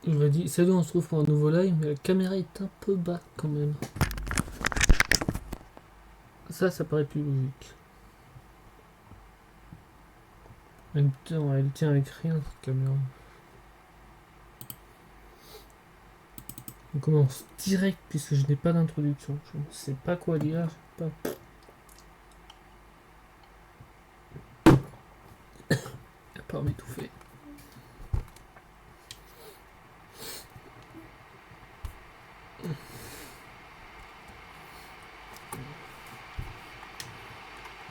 Je me dis, salut, on se trouve pour un nouveau live, mais la caméra est un peu bas quand même. Ça paraît plus logique. Elle tient avec rien cette caméra. On commence direct puisque je n'ai pas d'introduction. Je ne sais pas quoi dire. Je sais pas. À part m'étouffer.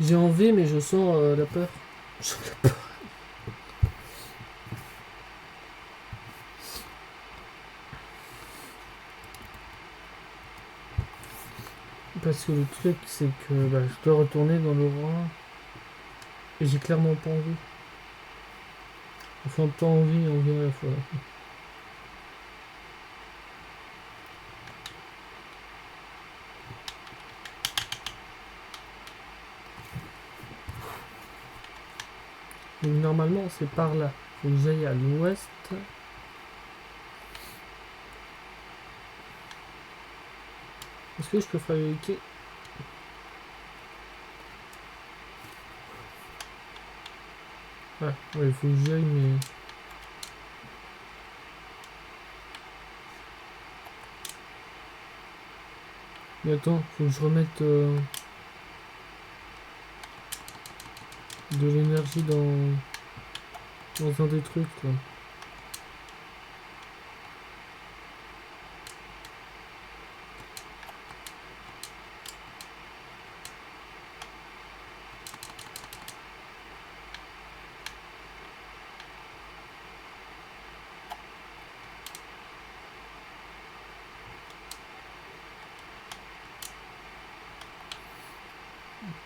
J'ai envie, mais je sens la peur. Je sens la peur. Parce que le truc, c'est que je dois retourner dans l'aura. Et j'ai clairement pas envie. Enfin, pas envie à la fois. Donc normalement, c'est par là. Faut que j'aille à l'ouest. Est-ce que je peux fabriquer... Ouais, il faut que j'aille, mais... Mais attends, faut que je remette de l'énergie dans un des trucs, là.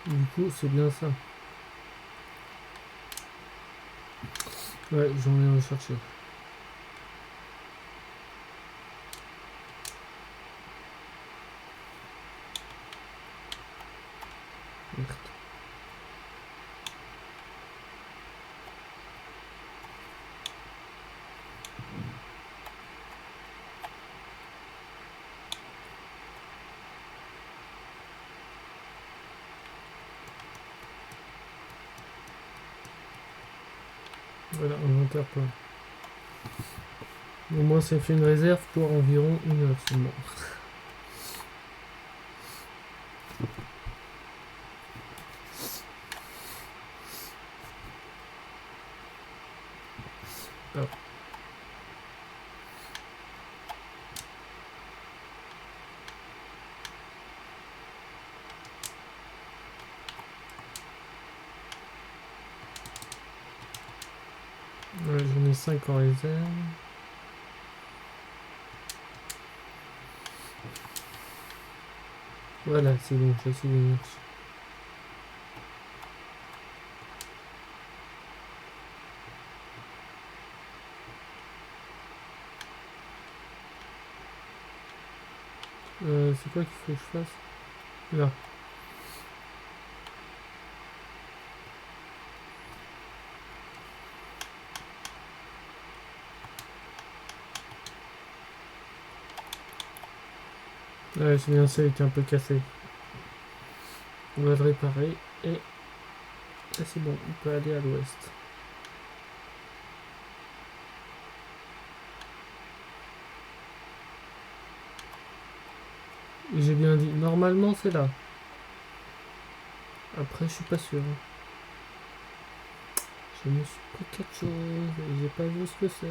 Du coup, c'est bien ça. Ouais, j'en ai recherché. Merde. Voilà, inventaire plein. Au moins, ça fait une réserve pour environ 1 heure seulement. Ah. Ouais, j'en ai 5 en réserve. Voilà, c'est bon, j'ai assez d'énergie. C'est quoi qu'il faut que je fasse? Là. Ouais, c'est bien ça, il était un peu cassé. On va le réparer et là c'est bon, on peut aller à l'ouest. J'ai bien dit, normalement c'est là. Après, je suis pas sûr. Je me suis pris quelque chose et j'ai pas vu ce que c'est.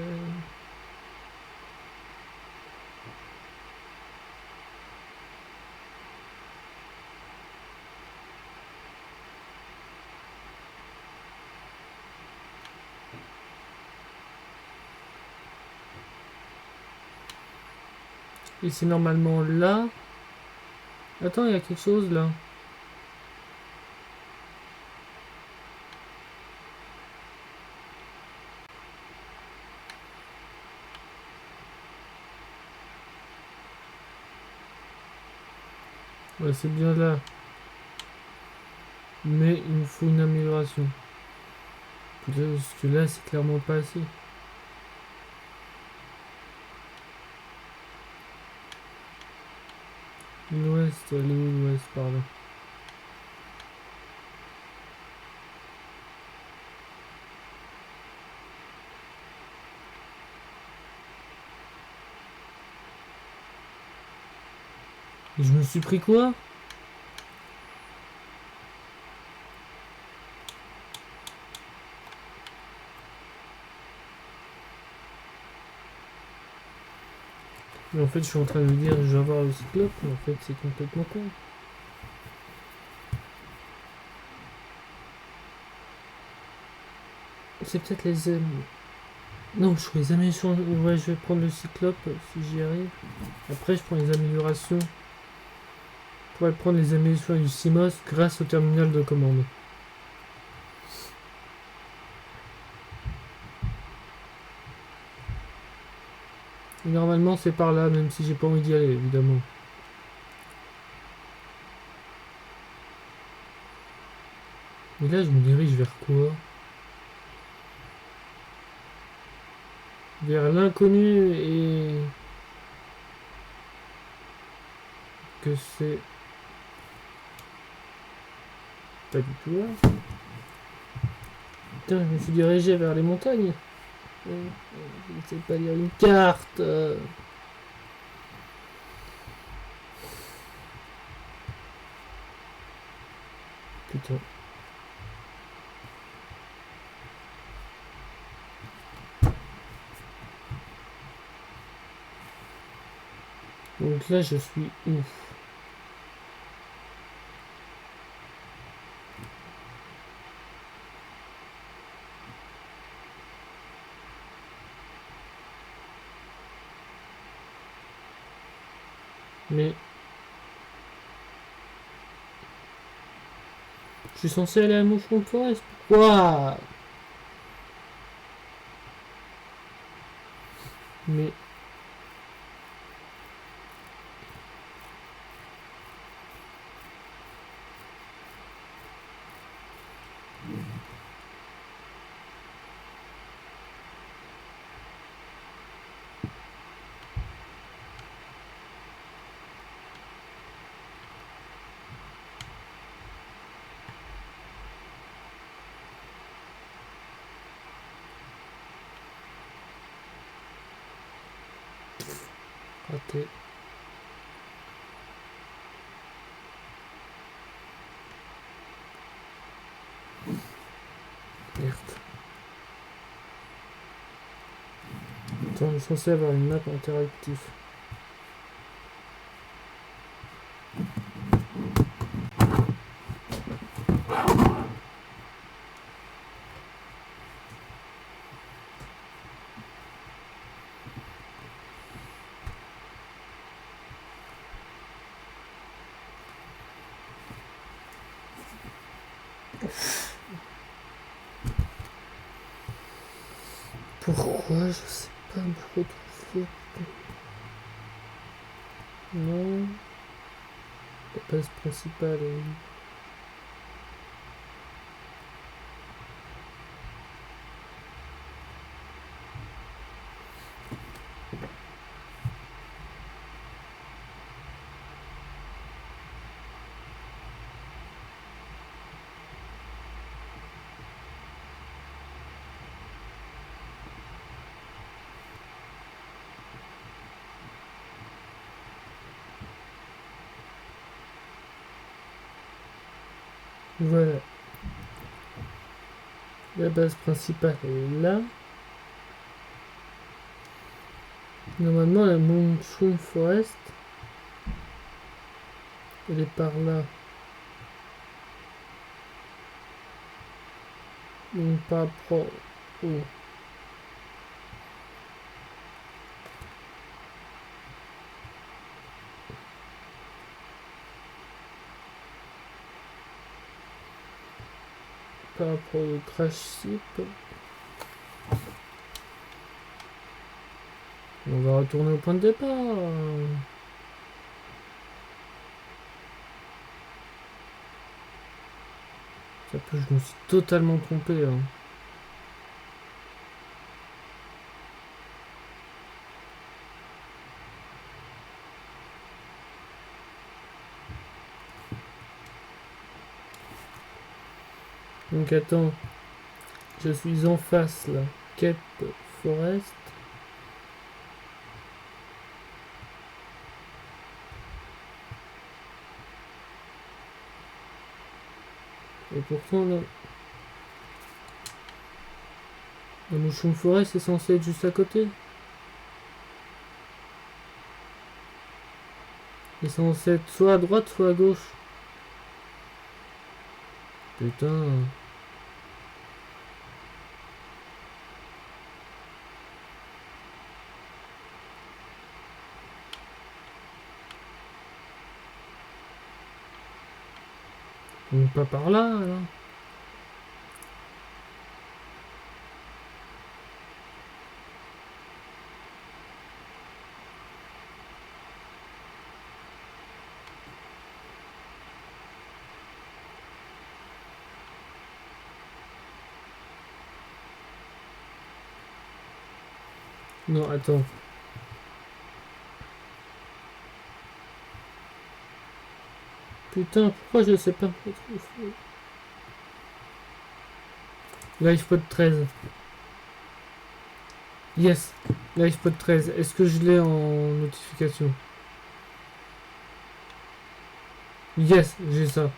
Et c'est normalement là. Attends, il y a quelque chose là. Ouais, c'est bien là. Mais il nous faut une amélioration. Parce que là, c'est clairement pas assez. L'ouest, elle est où l'ouest, pardon. Et je me suis pris quoi? Mais en fait, je suis en train de me dire, je vais avoir le cyclope, mais en fait, c'est complètement con. C'est peut-être les ailes. Non, je prends les améliorations. Ouais, je vais prendre le cyclope si j'y arrive. Après, je prends les améliorations. Je pourrais prendre les améliorations du CMOS grâce au terminal de commande. Et normalement, c'est par là, même si j'ai pas envie d'y aller, évidemment. Mais là, je me dirige vers quoi? Vers l'inconnu et que c'est pas du tout là. Putain, je me suis dirigé vers les montagnes. Je ne sais pas lire une carte. Putain. Donc là, je suis où? Mais je suis censé aller à Moucheron Forest. Pourquoi? Mais raté. Merde. Attends, je suis censé avoir une map interactive. Pourquoi? Je sais pas me retrouver. Non. La base principale. Voilà. La base principale est là. Normalement, la Moonshroom Forest, elle est par là. Donc par rapport au... Par rapport au crash ship. On va retourner au point de départ. Ça peut, je me suis totalement trompé. Hein. Donc attends, je suis en face là. Cape Forest. Et pourtant là, la Mouchon Forest est censé être juste à côté. Il est censé être soit à droite, soit à gauche. Putain. Donc pas par là alors. Non, attends. Putain, pourquoi je sais pas. LivePod 13. Yes, LivePod 13. Est-ce que je l'ai en notification? Yes, j'ai ça.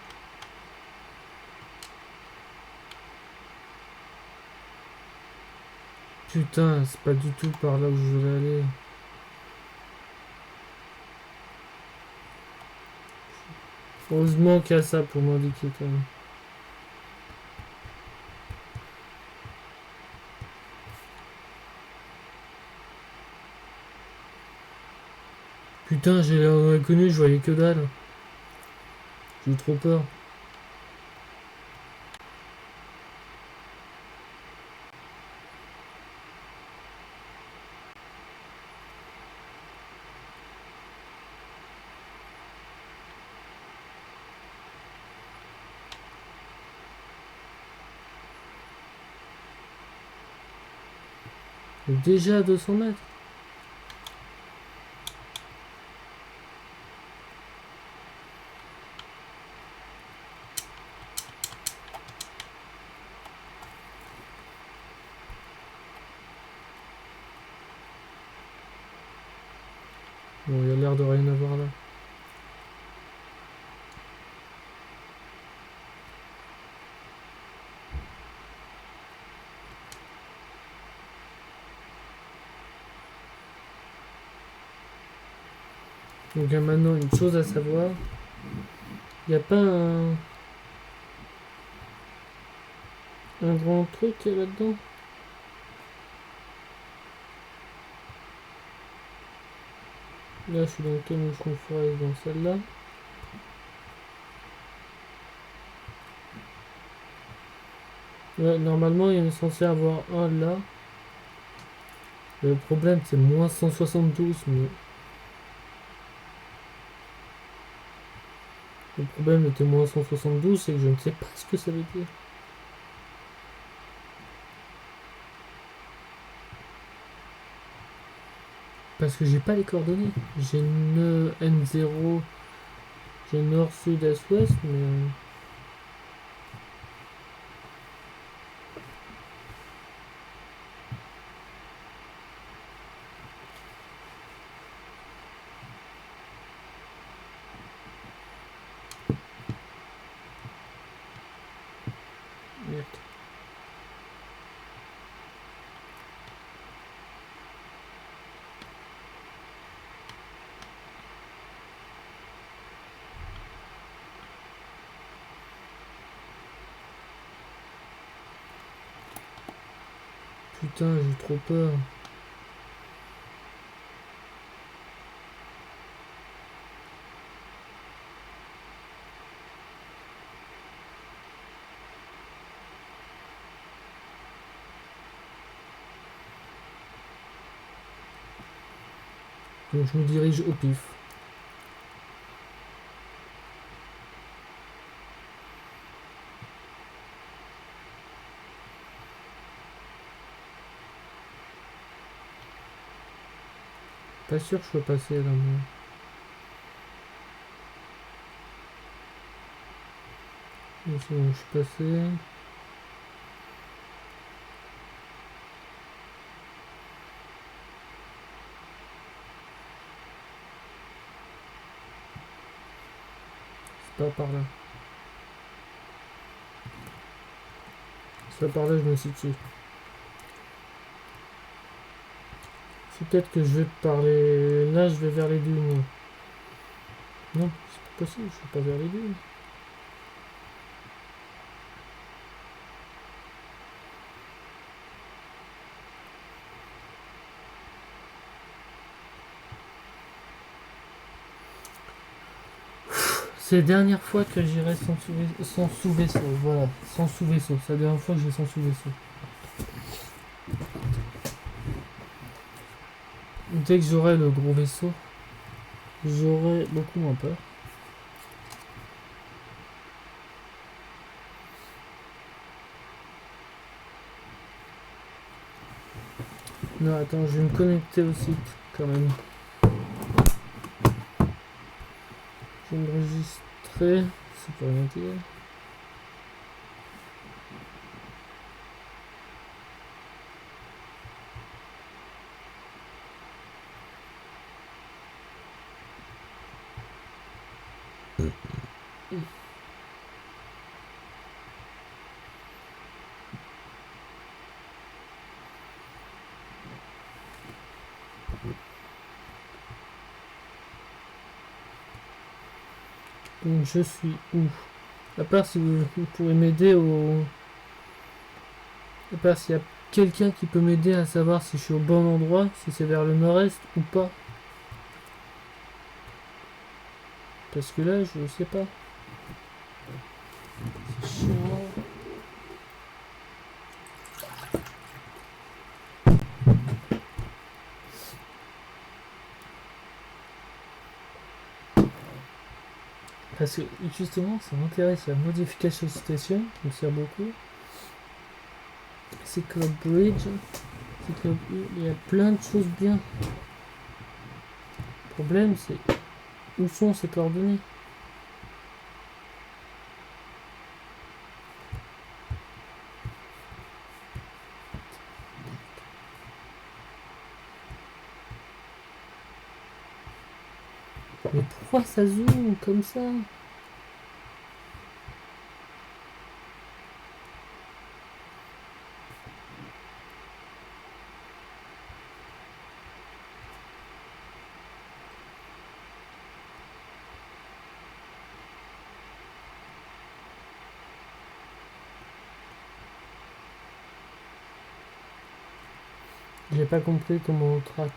Putain, c'est pas du tout par là où je voulais aller. Heureusement qu'il y a ça pour m'indiquer quand même. Putain, j'ai l'air inconnu, je voyais que dalle. J'ai eu trop peur. Déjà à 200 mètres. Bon, il y a l'air de rien avoir là. Donc maintenant, une chose à savoir. Il n'y a pas un grand truc là-dedans? Là, je suis dans quelle Moucheron Forest? Dans celle-là. Ouais, normalement, il est censé avoir un là. Le problème, c'est moins 172, mais... Le problème était moins 172, c'est que je ne sais pas ce que ça veut dire. Parce que j'ai pas les coordonnées. J'ai N0, j'ai nord, sud, est, ouest, mais... Merde. Putain, j'ai trop peur. Donc je me dirige au pif. Pas sûr que je sois passé là, moi. C'est bon, je suis passé. pas par là. C'est pas par là que je me situe. C'est peut-être que je vais parler... Là, je vais vers les dunes. Non, c'est pas possible, je vais pas vers les dunes. C'est la dernière fois que j'irai sans sous-vaisseau. Voilà, sans sous-vaisseau. C'est la dernière fois que je vais sans sous-vaisseau. Dès que j'aurai le gros vaisseau, j'aurai beaucoup moins peur. Non, attends, je vais me connecter au site quand même. Je vais m'enregistrer. C'est pas rien dire. Donc je suis où? À part si vous pouvez m'aider au... À part s'il y a quelqu'un qui peut m'aider à savoir si je suis au bon endroit, si c'est vers le nord-est ou pas. Parce que là, je sais pas. C'est chiant. Parce que justement, ça m'intéresse la modification station, qui me sert beaucoup. C'est Club Bridge. Il y a plein de choses bien. Le problème, c'est où sont ces coordonnées? Mais pourquoi ça zoome comme ça? J'ai pas compris comment on traque.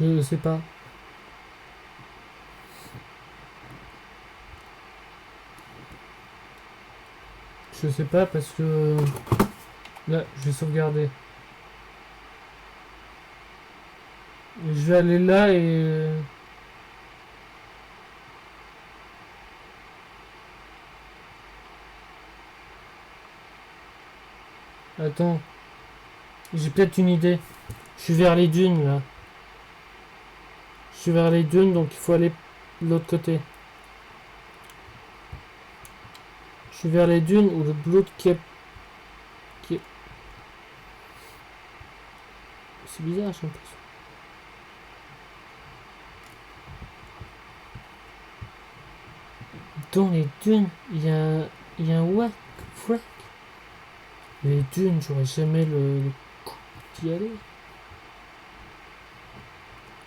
Je ne sais pas. Je sais pas parce que... Là, je vais sauvegarder. Je vais aller là et... Attends. J'ai peut-être une idée. Je suis vers les dunes là. Je suis vers les dunes donc il faut aller de l'autre côté. Je suis vers les dunes ou le Blood Cape. C'est bizarre, j'ai l'impression. Dans les dunes, il y a un whack. Les dunes, j'aurais jamais le coup d'y aller.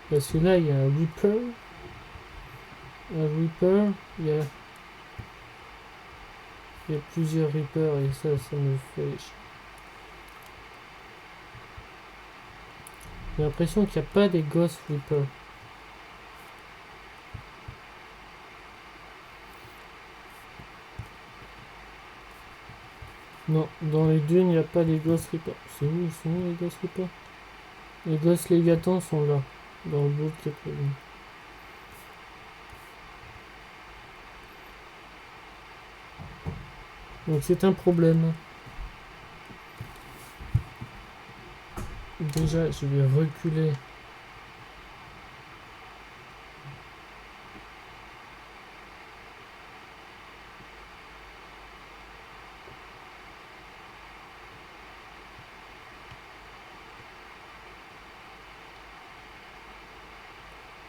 Parce que là, il y a un Reaper. Il y a plusieurs Reapers et ça me fait chier. J'ai l'impression qu'il n'y a pas des Ghost Reapers. Non, dans les dunes, il n'y a pas des Ghost Reapers. C'est où ils sont les Ghost Reapers? Les Ghost Légatans sont là, dans le bout de 80. Donc c'est un problème. Déjà, je vais reculer.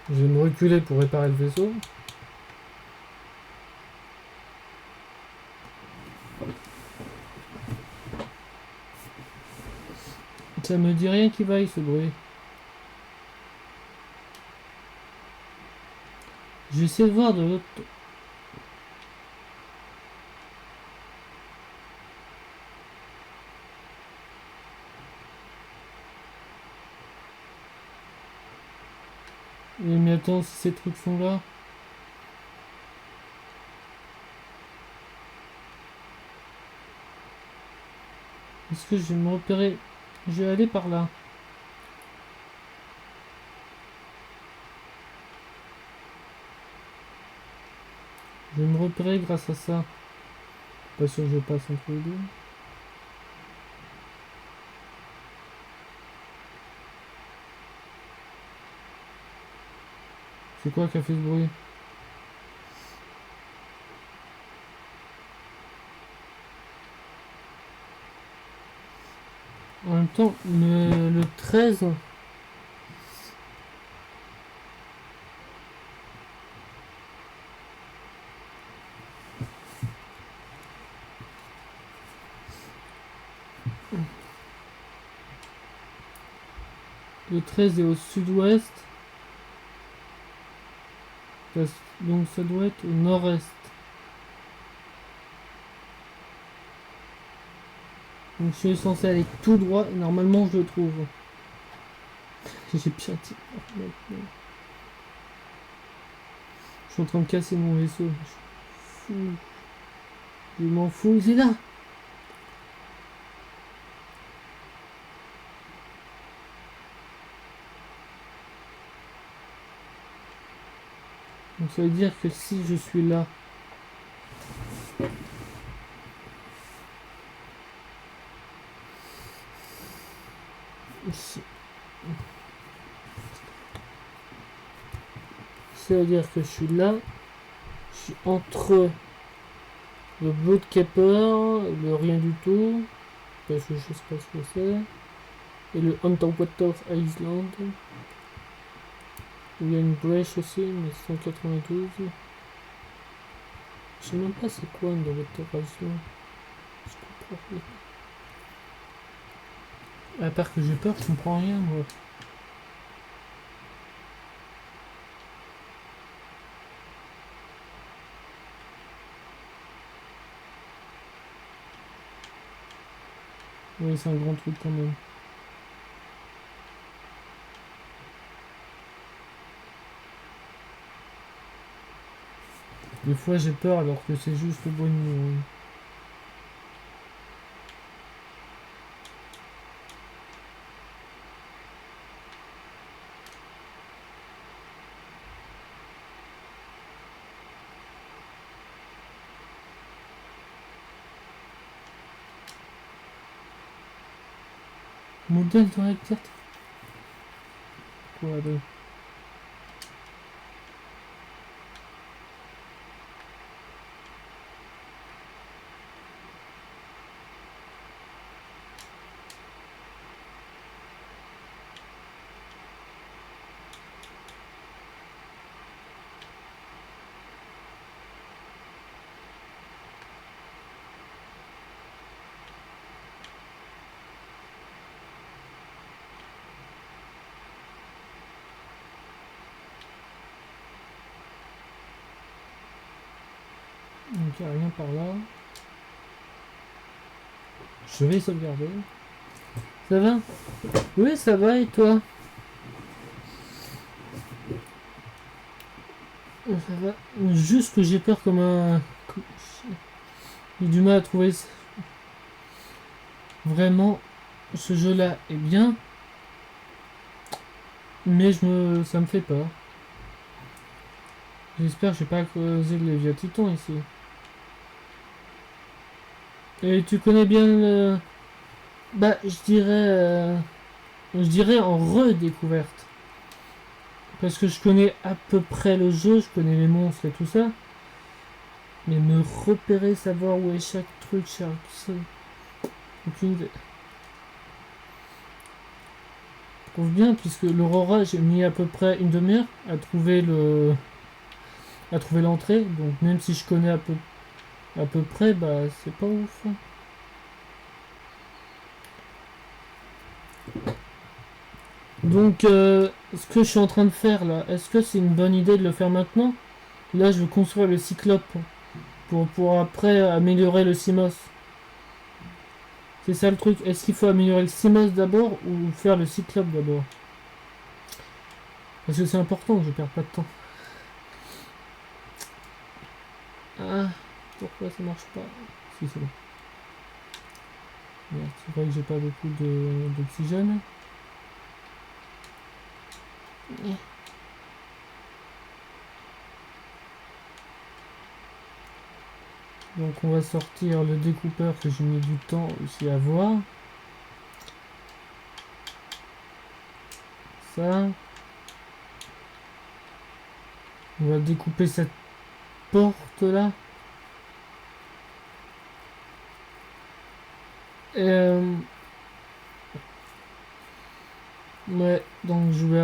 Je vais me reculer pour réparer le vaisseau. Ça me dit rien qui vaille ce bruit. J'essaie de voir de l'autre. Mais attends, si ces trucs sont là. Est-ce que je vais me repérer? Je vais aller par là. Je vais me repérer grâce à ça. Pas sûr que je passe entre les deux. C'est quoi qui a fait ce bruit? En même temps, le 13... Le 13 est au sud-ouest. Donc ça doit être au nord-est. Donc je suis censé aller tout droit et normalement je le trouve. J'ai bien dit. Je suis en train de casser mon vaisseau. Je m'en fous, il est là. Donc ça veut dire que si je suis là, ça veut dire que je suis là, je suis entre le Bloodkeeper, le rien du tout, parce que je sais pas ce que c'est, et le Underwater Island. Il y a une brèche aussi, mais 192. Je sais même pas c'est quoi Underwater Island. Je comprends rien. À part que j'ai peur, je comprends rien moi. Oui, c'est un grand truc quand même. Des fois j'ai peur alors que c'est juste le bon numéro. Modèle dans la carte. Quoi de... Donc il n'y a rien par là. Je vais sauvegarder. Ça va? Oui, ça va et toi? Ça va. Juste que j'ai peur comme un... J'ai du mal à trouver... Vraiment, ce jeu-là est bien. Mais ça me fait peur. J'espère que je vais pas creuser le Léviathan ici. Et tu connais bien le... Bah, je dirais en redécouverte. Parce que je connais à peu près le jeu, je connais les monstres et tout ça. Mais me repérer, savoir où est chaque truc, chaque... Aucune idée. trouve bien, puisque l'Aurora, j'ai mis à peu près une demi-heure à trouver l'entrée. Donc même si je connais à peu près, bah c'est pas ouf. Donc ce que je suis en train de faire là, est-ce que c'est une bonne idée de le faire maintenant? Là je veux construire le cyclope pour après améliorer le CMOS. C'est ça le truc. Est-ce qu'il faut améliorer le CMOS d'abord ou faire le cyclope d'abord? Parce que c'est important que je perds pas de temps. Ah, pourquoi ça marche pas? Si, c'est bon. Merde, c'est vrai que j'ai pas beaucoup d'oxygène. Donc on va sortir le découpeur que j'ai mis du temps aussi à voir. Ça. On va découper cette porte là. Ouais, donc je vais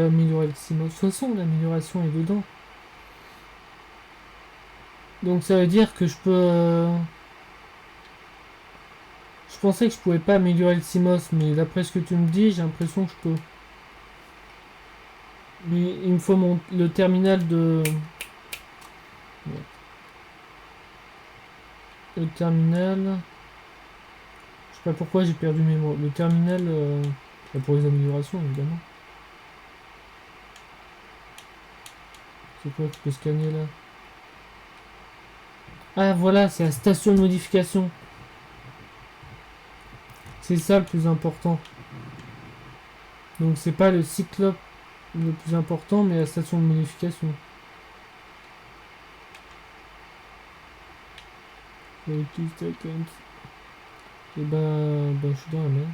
améliorer le CMOS. De toute façon, l'amélioration est dedans. Donc ça veut dire que je peux... Je pensais que je pouvais pas améliorer le CMOS, mais d'après ce que tu me dis, j'ai l'impression que je peux. Mais il me faut le terminal de... Ouais. Le terminal... Je sais pas pourquoi j'ai perdu mes mots. Le terminal... pour les améliorations, évidemment. C'est quoi que je peux scanner là? Ah voilà, c'est la station de modification. C'est ça le plus important. Donc c'est pas le cyclope le plus important, mais la station de modification. Et ben je suis dans la merde.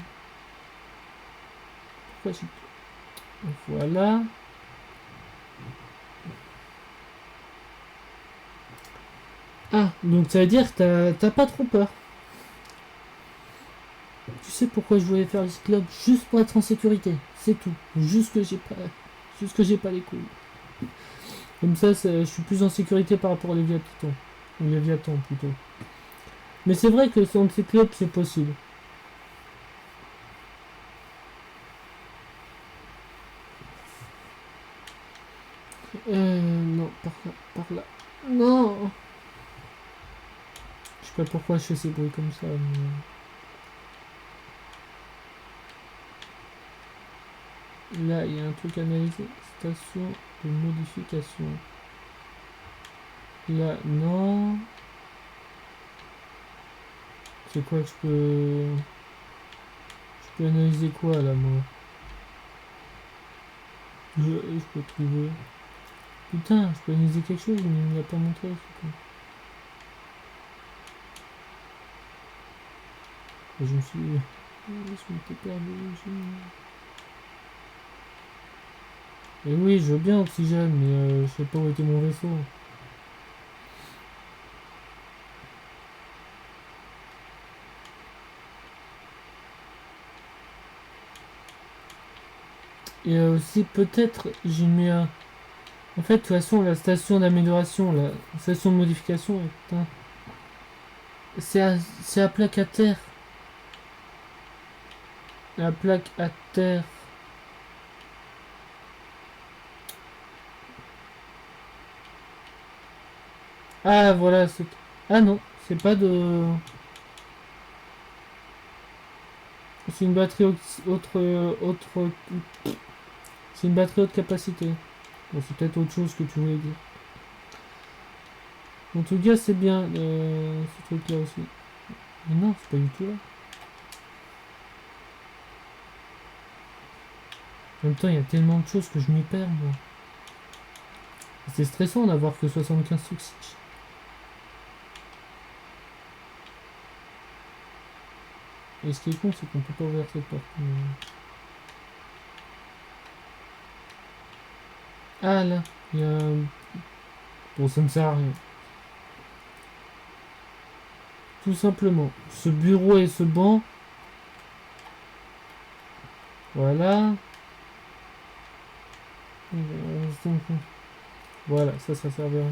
Pourquoi j'ai... Voilà. Ah, donc ça veut dire que t'as pas trop peur. Tu sais pourquoi je voulais faire le cyclope? Juste pour être en sécurité. C'est tout. Juste que j'ai pas les couilles. Comme ça, je suis plus en sécurité par rapport aux Léviathans. Ou Léviathans plutôt. Mais c'est vrai que sans le cyclope, c'est possible. Non, par là. Non. Je sais pas pourquoi je fais ces bruits comme ça, mais... Là, il y a un truc à analyser. Station de modification. Là, non. C'est quoi que je peux... Je peux analyser quoi, là, moi? Je peux trouver... Putain, je peux analyser quelque chose, mais il me l'a pas montré. Je me suis... Je m'étais perdu. Et oui, je veux bien oxygène, mais je sais pas où était mon vaisseau. Et aussi, peut-être, j'ai mis un... En fait, de toute façon, la station d'amélioration, la station de modification, c'est à plaque à terre. La plaque à terre. Ah, voilà. Ah non, c'est pas de... C'est une batterie autre... C'est une batterie haute capacité. Bon, c'est peut-être autre chose que tu voulais dire. En tout cas, c'est bien, ce truc-là aussi. Mais non, c'est pas du tout là. En même temps, il y a tellement de choses que je m'y perds, moi. C'est stressant d'avoir que 75 succès. Et ce qui est con, c'est qu'on peut pas ouvrir cette porte. Ah là, il y a... Bon, ça ne sert à rien. Tout simplement, ce bureau et ce banc. Voilà. Voilà, ça servira.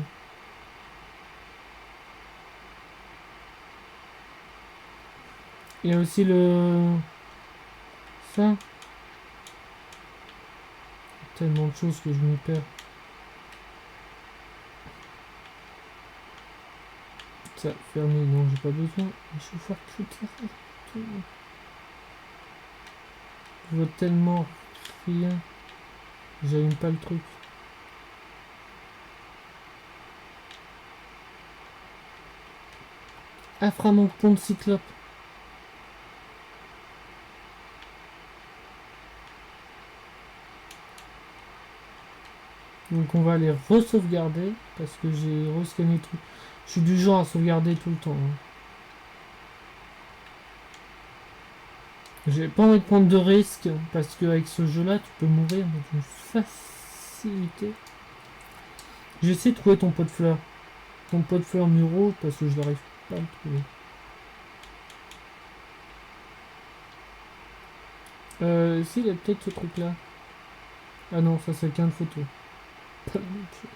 Il y a aussi le... Ça. Tellement de choses que je m'y perds. Ça, fermé, non, j'ai pas besoin. Je vais faire tout. Je vois tellement rien. J'aime pas le truc. Afframent pont de cyclope. Donc on va les re-sauvegarder parce que j'ai rescanné le truc. Je suis du genre à sauvegarder tout le temps. Hein. J'ai pas envie de prendre de risques parce qu'avec ce jeu là tu peux mourir avec une facilité. J'essaie de trouver ton pot de fleurs. Ton pot de fleurs muraux parce que je n'arrive pas à le trouver. Si, il y a peut-être ce truc là. Ah non, ça c'est qu'un de photo. Pas la même chose.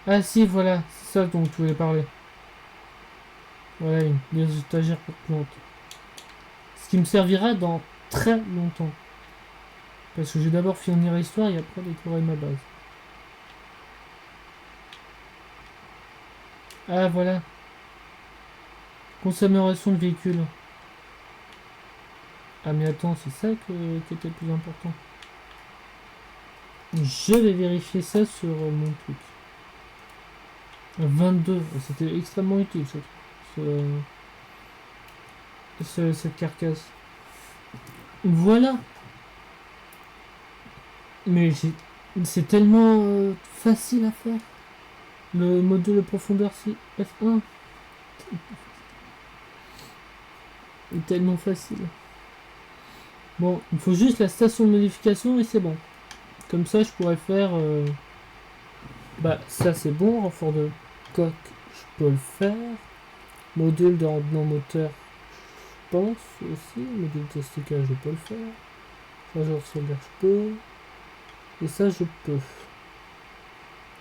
Ah si, voilà, c'est ça dont tu voulais parler. Voilà, des étagères pour plantes. Ce qui me servira dans très longtemps. Parce que je vais d'abord finir l'histoire et après décorer ma base. Ah voilà. Consommation de véhicules. Ah mais attends, c'est ça qui était le plus important. Je vais vérifier ça sur mon truc. 22, c'était extrêmement utile cette carcasse. Voilà. Mais c'est tellement facile à faire. Le module de profondeur F1 est tellement facile. Bon, il faut juste la station de modification et c'est bon. Comme ça, je pourrais faire... Bah, ça c'est bon, renfort de coque, je peux le faire. Module de rendement moteur, je pense aussi. Module de stockage, je peux le faire. Chargeur solaire, je peux. Et ça, je peux.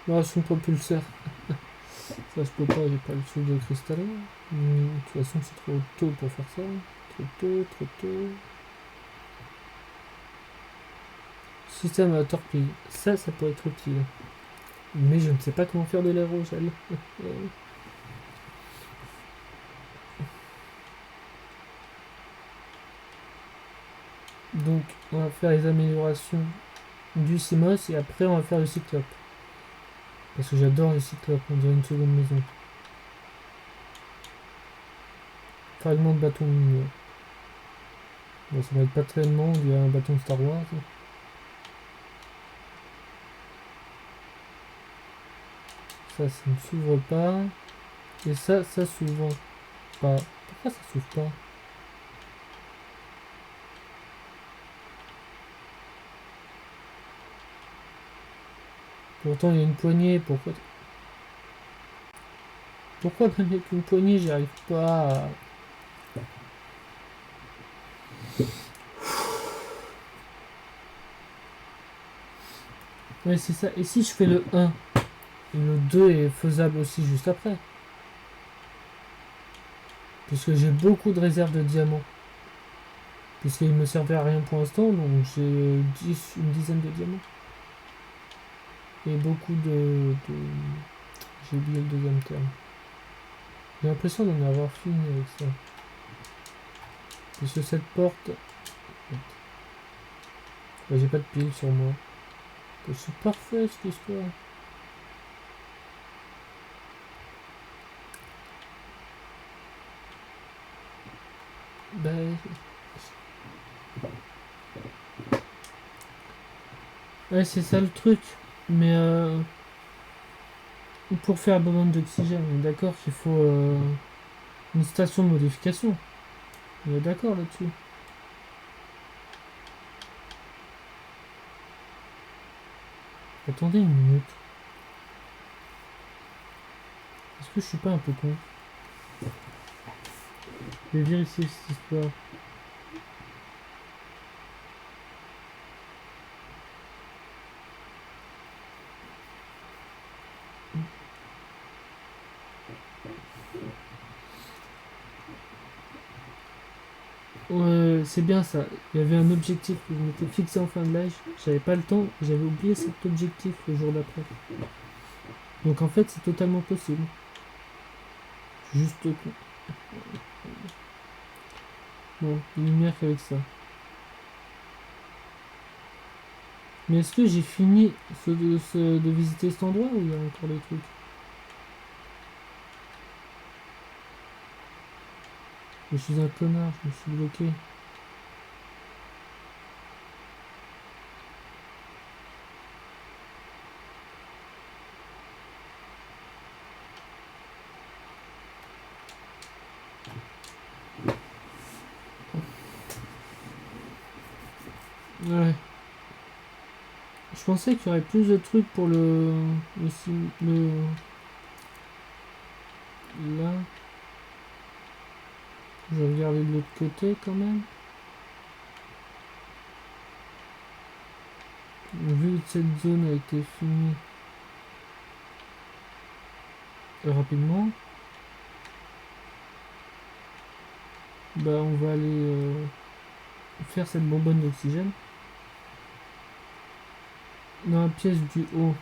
Génération propulseur. Ça, je peux pas, j'ai pas le truc de cristallin. De toute façon, c'est trop tôt pour faire ça. Trop tôt. Système à torpille. Ça pourrait être utile. Mais je ne sais pas comment faire de l'aérogel. Donc, on va faire les améliorations du CMOS et après, on va faire le cyclope. Parce que j'adore les cyclopes, on dirait une seconde maison. Fragment de bâton lumineux. Bon, ça va être pas tellement, on dirait un bâton Star Wars. Ça ne s'ouvre pas. Et ça s'ouvre pas. Pourquoi ça s'ouvre pas? Pourtant, il y a une poignée. Pourquoi même avec une poignée, j'y arrive pas. Ouais, c'est ça. Et si je fais le 1, le 2 est faisable aussi juste après. Puisque j'ai beaucoup de réserves de diamants. Puisqu'il me servait à rien pour l'instant, donc j'ai une dizaine de diamants. Et beaucoup de... J'ai oublié le deuxième terme. J'ai l'impression d'en avoir fini avec ça. Puisque cette porte... Bah, j'ai pas de pile sur moi. C'est parfait cette histoire. Bah... Ouais, c'est ça le truc. Mais pour faire la bombe d'oxygène, on est d'accord qu'il faut une station de modification. On est d'accord là-dessus. Attendez une minute. Est-ce que je suis pas un peu con? Je vais vérifier cette histoire. C'est bien ça. Il y avait un objectif que je m'étais fixé en fin de live. J'avais pas le temps. J'avais oublié cet objectif le jour d'après. Donc en fait, c'est totalement possible. Juste con. Bon, une lumière qu'avec ça. Mais est-ce que j'ai fini de visiter cet endroit ou il y a encore des trucs? Je suis un connard, je me suis bloqué. Ouais. Je pensais qu'il y aurait plus de trucs pour là. Je vais regarder de l'autre côté quand même. Vu que cette zone a été finie rapidement, bah on va aller faire cette bonbonne d'oxygène dans la pièce du haut.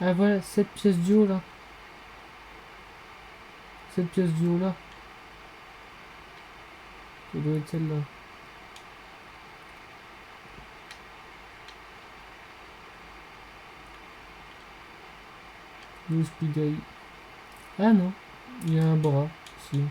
Ah voilà, cette pièce du haut là. Cette pièce du haut là. Ça doit être celle-là. Le Spigai. Ah non, il y a un bras ici.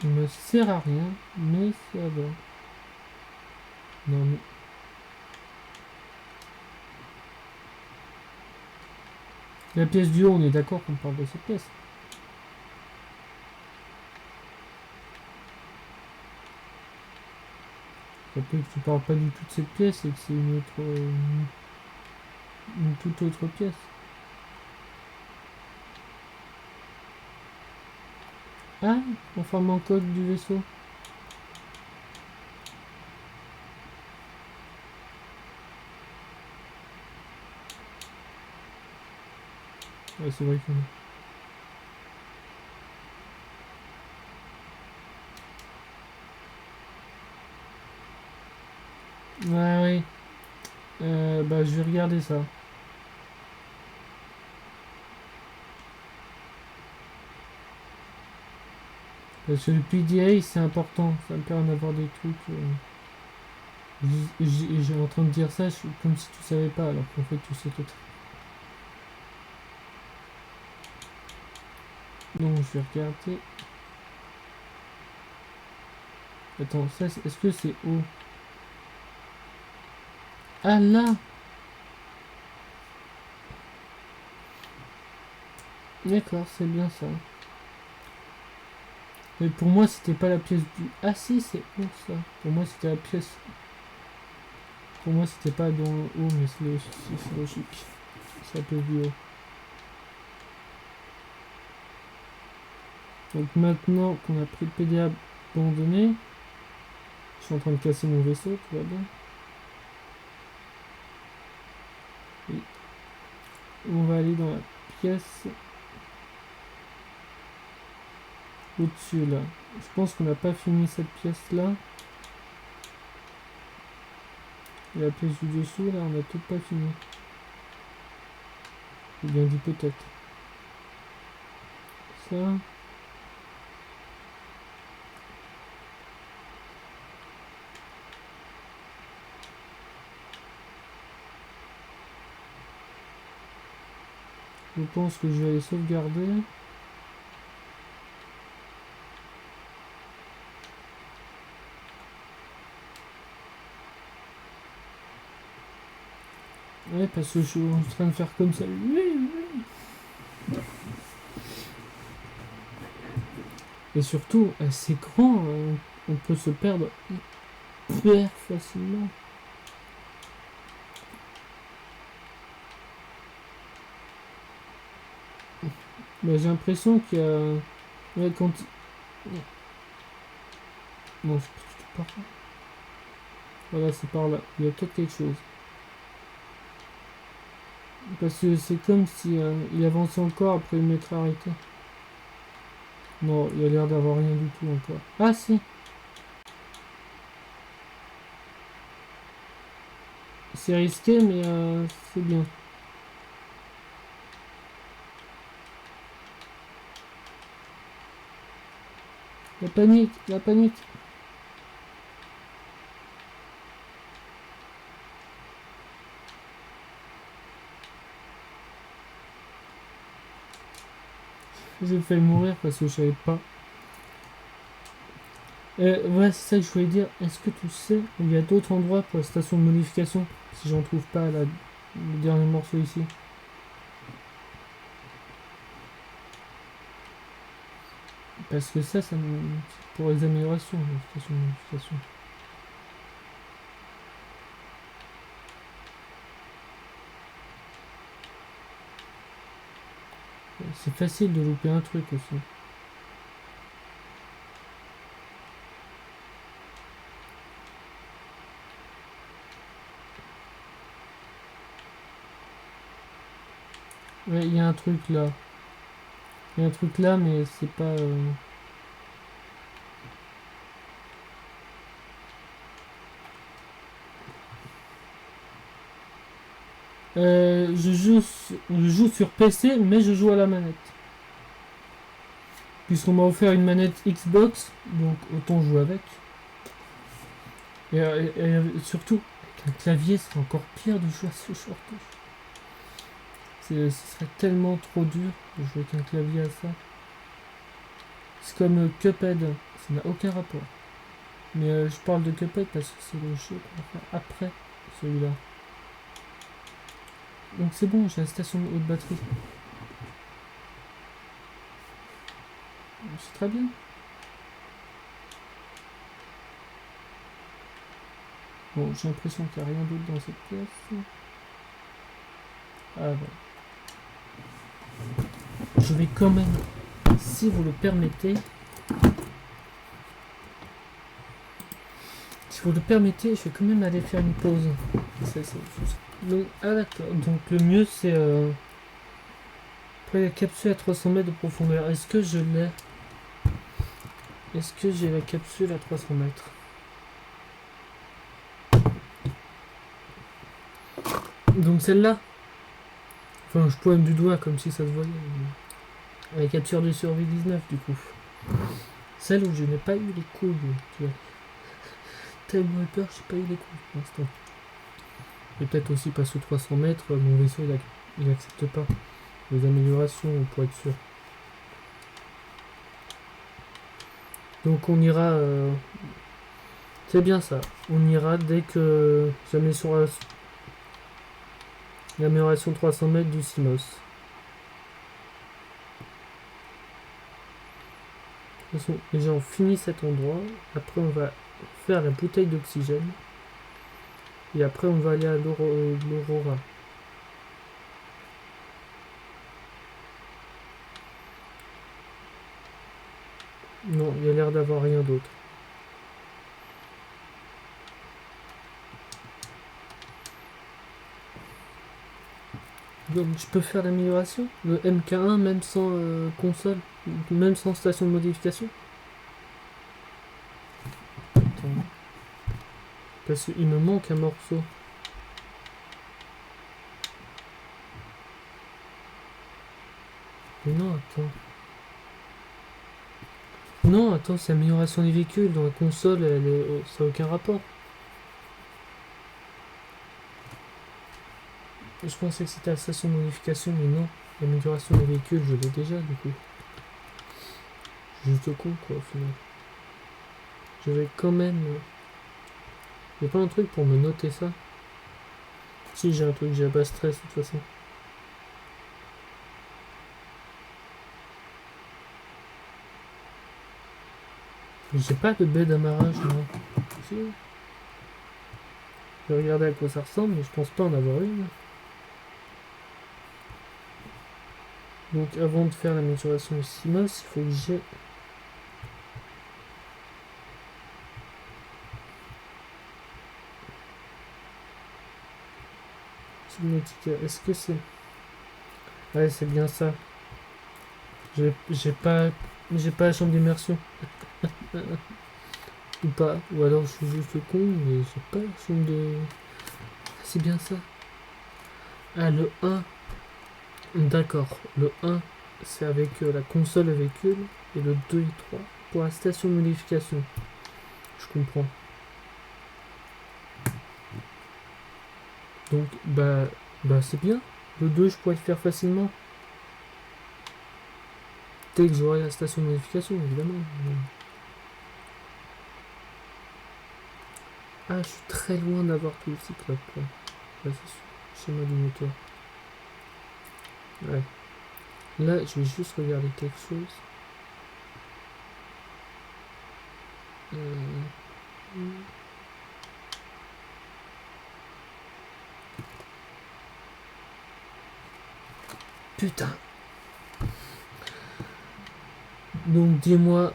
Il me sert à rien, mais ça va. Non mais... La pièce du haut, on est d'accord qu'on parle de cette pièce. Ça peut que tu parles pas du tout de cette pièce et que c'est une toute autre pièce. Ah, on forme en code du vaisseau. Ouais, c'est vrai que... Ouais, oui. Bah, je vais regarder ça. Parce que le PDA, c'est important. Ça me permet d'avoir des trucs... J'ai en train de dire ça comme si tu savais pas, alors qu'en fait, tu sais tout. Donc, je vais regarder. Attends, ça, est-ce que c'est haut? Ah, là! D'accord, c'est bien ça. Mais pour moi, c'était pas la pièce du... Ah si, c'est haut ça. Pour moi, c'était la pièce... Pour moi, c'était pas dans le haut, mais c'est logique. C'est un peu vu haut. Donc maintenant qu'on a pris le PDA abandonné, je suis en train de casser mon vaisseau, tout va bien. Et on va aller dans la pièce au-dessus là. Je pense qu'on n'a pas fini cette pièce là. Et la pièce du dessous là, on n'a peut-être pas fini. Ou bien dit peut-être. Ça. Je pense que je vais aller sauvegarder. Ouais, parce que je suis en train de faire comme ça. Et surtout, c'est grand, on peut se perdre hyper facilement. Mais j'ai l'impression qu'il y a... Ouais, quand... Non, c'est pas par là. Voilà, c'est par là. Il y a peut-être quelque chose. Parce que c'est comme si il avançait encore après le m'être arrêté. Non, il a l'air d'avoir rien du tout encore. Ah si, c'est risqué mais c'est bien. La panique, la panique. J'ai failli mourir parce que je savais pas. Ouais, c'est ça que je voulais dire. Est-ce que tu sais où il y a d'autres endroits pour la station de modification si j'en trouve pas le dernier morceau ici? Parce que ça me... pour les améliorations, la station de modification. C'est facile de louper un truc aussi. Ouais, il y a un truc là. Il y a un truc là, mais c'est pas... je joue sur PC, mais je joue à la manette. Puisqu'on m'a offert une manette Xbox, donc autant jouer avec. Et surtout, avec un clavier, c'est encore pire de jouer à ce genre de jeu. Ce serait tellement trop dur de jouer avec un clavier à ça. C'est comme Cuphead, ça n'a aucun rapport. Mais je parle de Cuphead parce que c'est le jeu qu'on va faire après celui-là. Donc c'est bon, j'ai la station de haute batterie. C'est très bien. Bon, j'ai l'impression qu'il n'y a rien d'autre dans cette pièce. Ah bon. Je vais quand même, si vous le permettez, je vais quand même aller faire une pause. Donc, ah d'accord, donc le mieux c'est après la capsule à 300 mètres de profondeur. Est-ce que je l'ai? Est-ce que j'ai la capsule à 300 mètres? Donc celle-là. Enfin, je pointe du doigt comme si ça se voyait. La capture de survie 19 du coup. Celle où je n'ai pas eu les couilles. Tu vois. Tellement peur, j'ai pas eu les couilles pour l'instant. Et peut-être aussi parce que 300 mètres, mon vaisseau il accepte pas les améliorations pour être sûr. Donc on ira. C'est bien ça. On ira dès que jamais sur l'amélioration 300 mètres du Simos. De toute façon, déjà on finit cet endroit. Après on va faire la bouteille d'oxygène. Et après on va aller à l'Aurora. Non, il y a l'air d'avoir rien d'autre. Donc je peux faire l'amélioration. Le MK1 même sans console. Même sans station de modification. Attends. Parce qu'il me manque un morceau. Mais non, attends. Non, attends, c'est amélioration des véhicules. Dans la console, ça n'a aucun rapport. Je pensais que c'était la station de modification, mais non. L'amélioration des véhicules, je l'ai déjà, du coup. Juste con, quoi, au final. Je vais quand même... Y'a pas un truc pour me noter ça? Si, j'ai un truc, j'ai à bas stress, de toute façon. J'ai pas de baie d'amarrage, non. Si. Je vais regarder à quoi ça ressemble, mais je pense pas en avoir une. Donc avant de faire la maturation du CMOS, il faut que j'ai... Subnautica, est-ce que c'est... Ouais, c'est bien ça. J'ai pas la chambre d'immersion. Ou pas. Ou alors je suis juste con, mais j'ai pas la chambre de... Ah, c'est bien ça. Ah, le 1. D'accord. Le 1, c'est avec la console à véhicule. Et le 2 et 3 pour la station de modification. Je comprends. Donc, bah c'est bien. Le 2, je pourrais le faire facilement. Dès que j'aurai la station de modification, évidemment. Ah, je suis très loin d'avoir tout le cyclope. Là. Ouais, c'est schéma du moteur. Ouais. Là, je vais juste regarder quelque chose. Putain. Donc dis-moi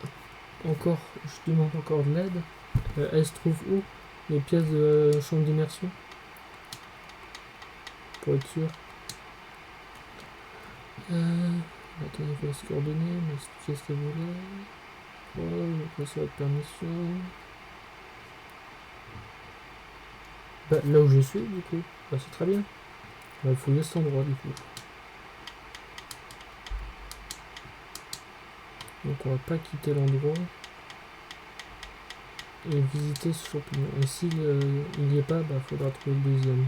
encore, je demande encore de l'aide. Elle se trouve où les pièces de chambre d'immersion? Pour être sûr. Attends, il faut se coordonner, m'expliquer ce que vous voulez. Voilà, ça va de permission. Bah, là où je suis, du coup. Bah, c'est très bien. On va fouiller cet endroit, du coup. Donc, on va pas quitter l'endroit. Et visiter ce champignon. Et s'il n'y est pas, bah, faudra trouver le deuxième.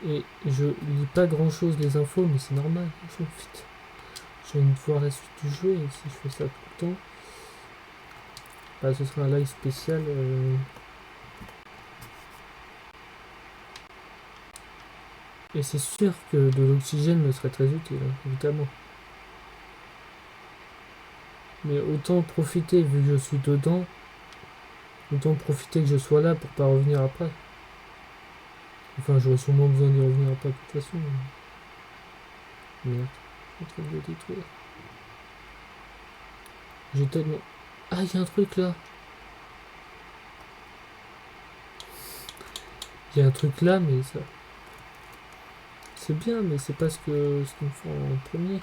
Et je lis pas grand chose les infos, mais c'est normal. J'ai envie de voir la suite du jeu, et si je fais ça tout le temps, bah, ce sera un live spécial. Et c'est sûr que de l'oxygène me serait très utile, hein, évidemment. Mais autant profiter, vu que je suis dedans, autant profiter que je sois là pour pas revenir après. Enfin, j'aurais sûrement besoin d'y revenir après de toute façon. Merde, je suis en train de le détruire. J'ai tellement... Ah, il y a un truc là. Il y a un truc là, mais ça... C'est bien, mais c'est pas ce qu'il me faut en premier.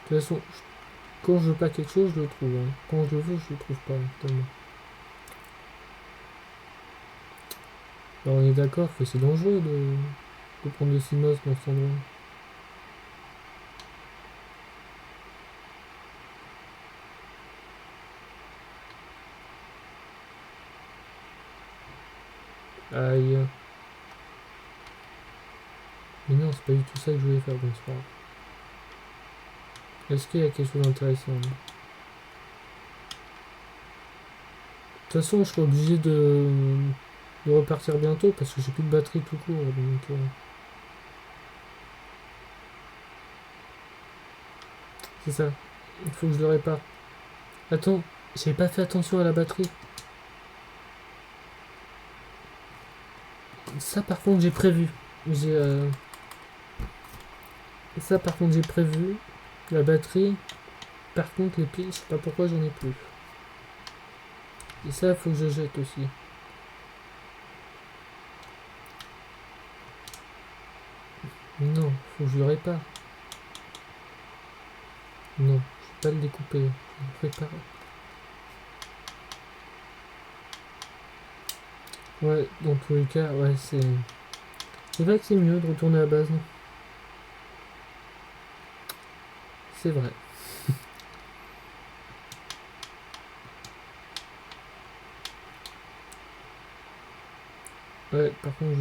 De toute façon, quand je veux pas quelque chose, je le trouve. Hein. Quand je le veux, je le trouve pas, tellement. Alors on est d'accord que c'est dangereux de prendre des CMOS dans cet endroit. Aïe. Mais non, c'est pas du tout ça que je voulais faire, bon, c'est pas grave. Est-ce qu'il y a quelque chose d'intéressant? De toute façon, je serai obligé de repartir bientôt parce que j'ai plus de batterie tout court. Donc, c'est ça. Il faut que je le répare. Attends, j'avais pas fait attention à la batterie. Ça, par contre, j'ai prévu. J'ai. Ça, par contre, j'ai prévu. La batterie. Par contre, les piles, je sais pas pourquoi j'en ai plus. Et ça, il faut que je jette aussi. Non, faut que je le répare. Non, je vais pas le découper. Je vais le réparer. Ouais, dans tous les cas, ouais, c'est... C'est vrai que c'est mieux de retourner à la base, non? C'est vrai. Ouais, par contre,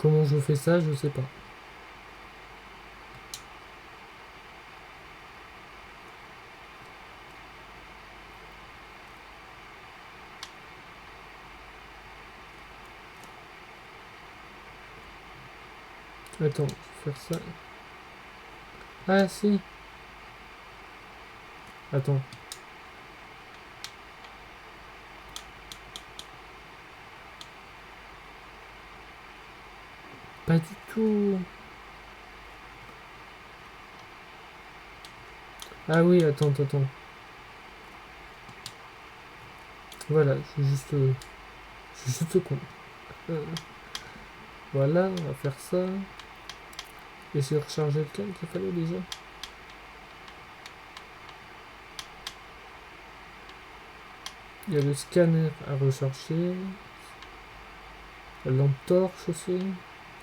comment je fais ça, je sais pas. Attends, je vais faire ça. Ah, si. Attends. Pas du tout. Ah oui, attends. Voilà, je suis juste con. Voilà, on va faire ça. Essayer de recharger le câble qu'il fallait déjà. Il y a le scanner à recharger. La lampe torche aussi.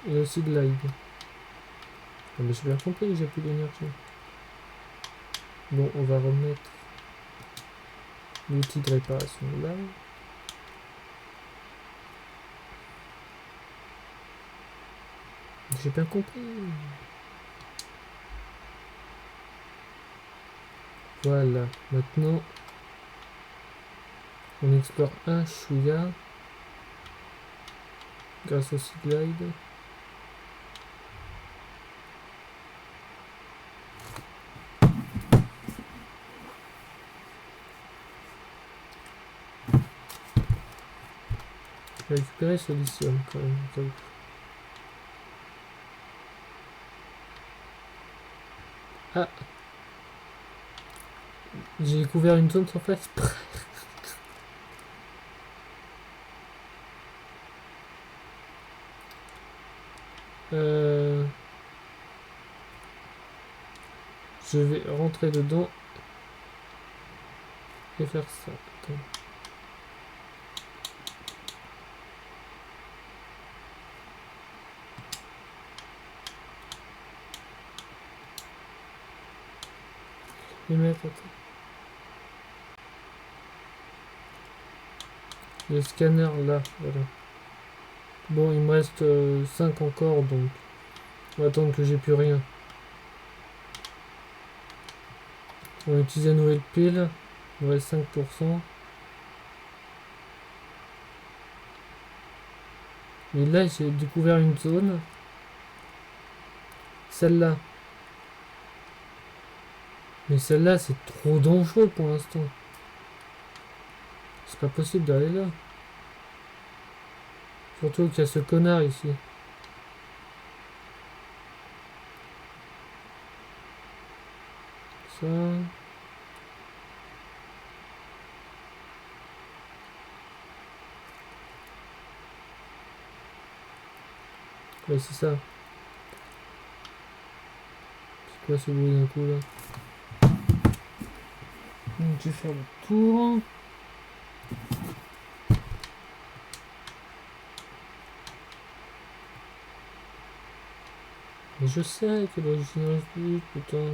Et aussi de l'aide. Ah mais j'ai bien compris que j'ai plus d'énergie. Bon, on va remettre l'outil de réparation là. J'ai bien compris. Voilà, maintenant on explore un chouïa grâce au Seaglide. Je vais récupérer ce lithium quand même. Ah, j'ai découvert une zone sans faire exprès. Je vais rentrer dedans et faire ça. Attends. Je vais mettre, attends. Le scanner là, voilà. Bon, il me reste 5 encore, donc on va attendre que j'ai plus rien. On va utiliser la nouvelle pile. Il me reste 5%. Et là, j'ai découvert une zone. Celle-là. Mais celle-là, c'est trop dangereux pour l'instant. C'est pas possible d'aller là. Surtout qu'il y a ce connard ici. Ça. Ouais, c'est ça. C'est quoi ce bruit d'un coup là? Donc, je vais faire le tour. Mais je sais que l'original reste plus, putain.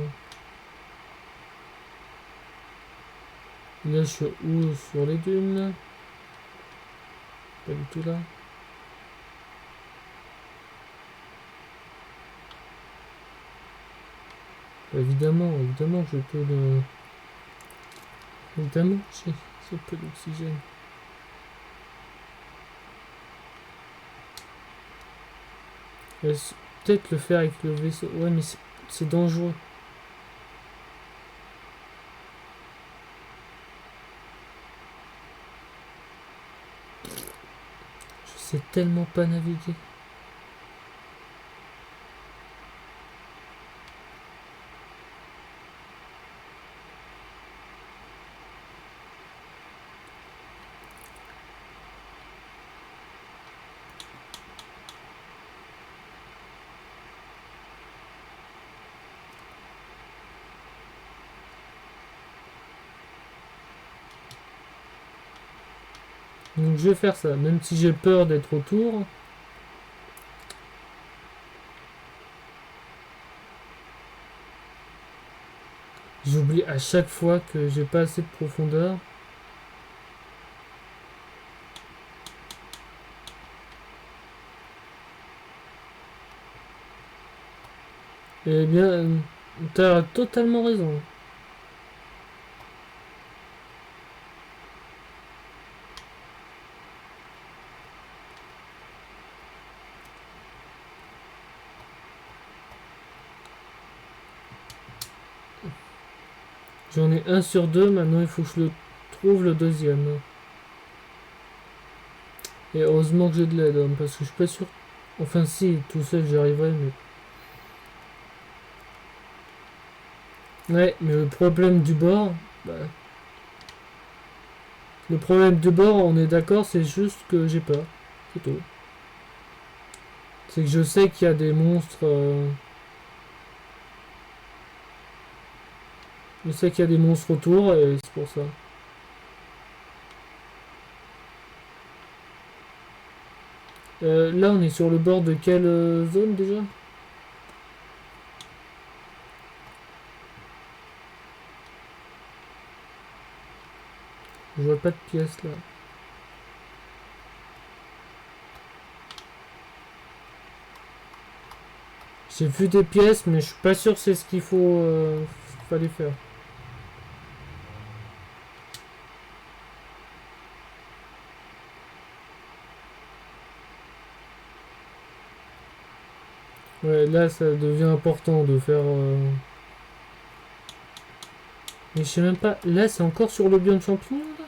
Là, je suis où? Sur les dunes là? Pas du tout là. Évidemment que je peux le... Évidemment, j'ai peu d'oxygène. Peut-être le faire avec le vaisseau. Ouais, mais c'est dangereux. Je sais tellement pas naviguer. Donc je vais faire ça, même si j'ai peur d'être autour. J'oublie à chaque fois que j'ai pas assez de profondeur. Eh bien, t'as totalement raison. J'en ai un sur deux, maintenant il faut que je le trouve le deuxième. Et heureusement que j'ai de l'aide, hein, parce que je suis pas sûr Enfin si, tout seul j'y arriverai, mais... Ouais, mais le problème du bord... Bah... Le problème du bord, on est d'accord, c'est juste que j'ai peur. C'est tout. C'est que je sais qu'il y a des monstres... Je sais qu'il y a des monstres autour, et c'est pour ça. Là, on est sur le bord de quelle zone, déjà? Je vois pas de pièces, là. J'ai vu des pièces, mais je suis pas sûr que c'est ce qu'il fallait faire. Ouais, là, ça devient important de faire... Mais je sais même pas... Là, c'est encore sur le biome champignon, là?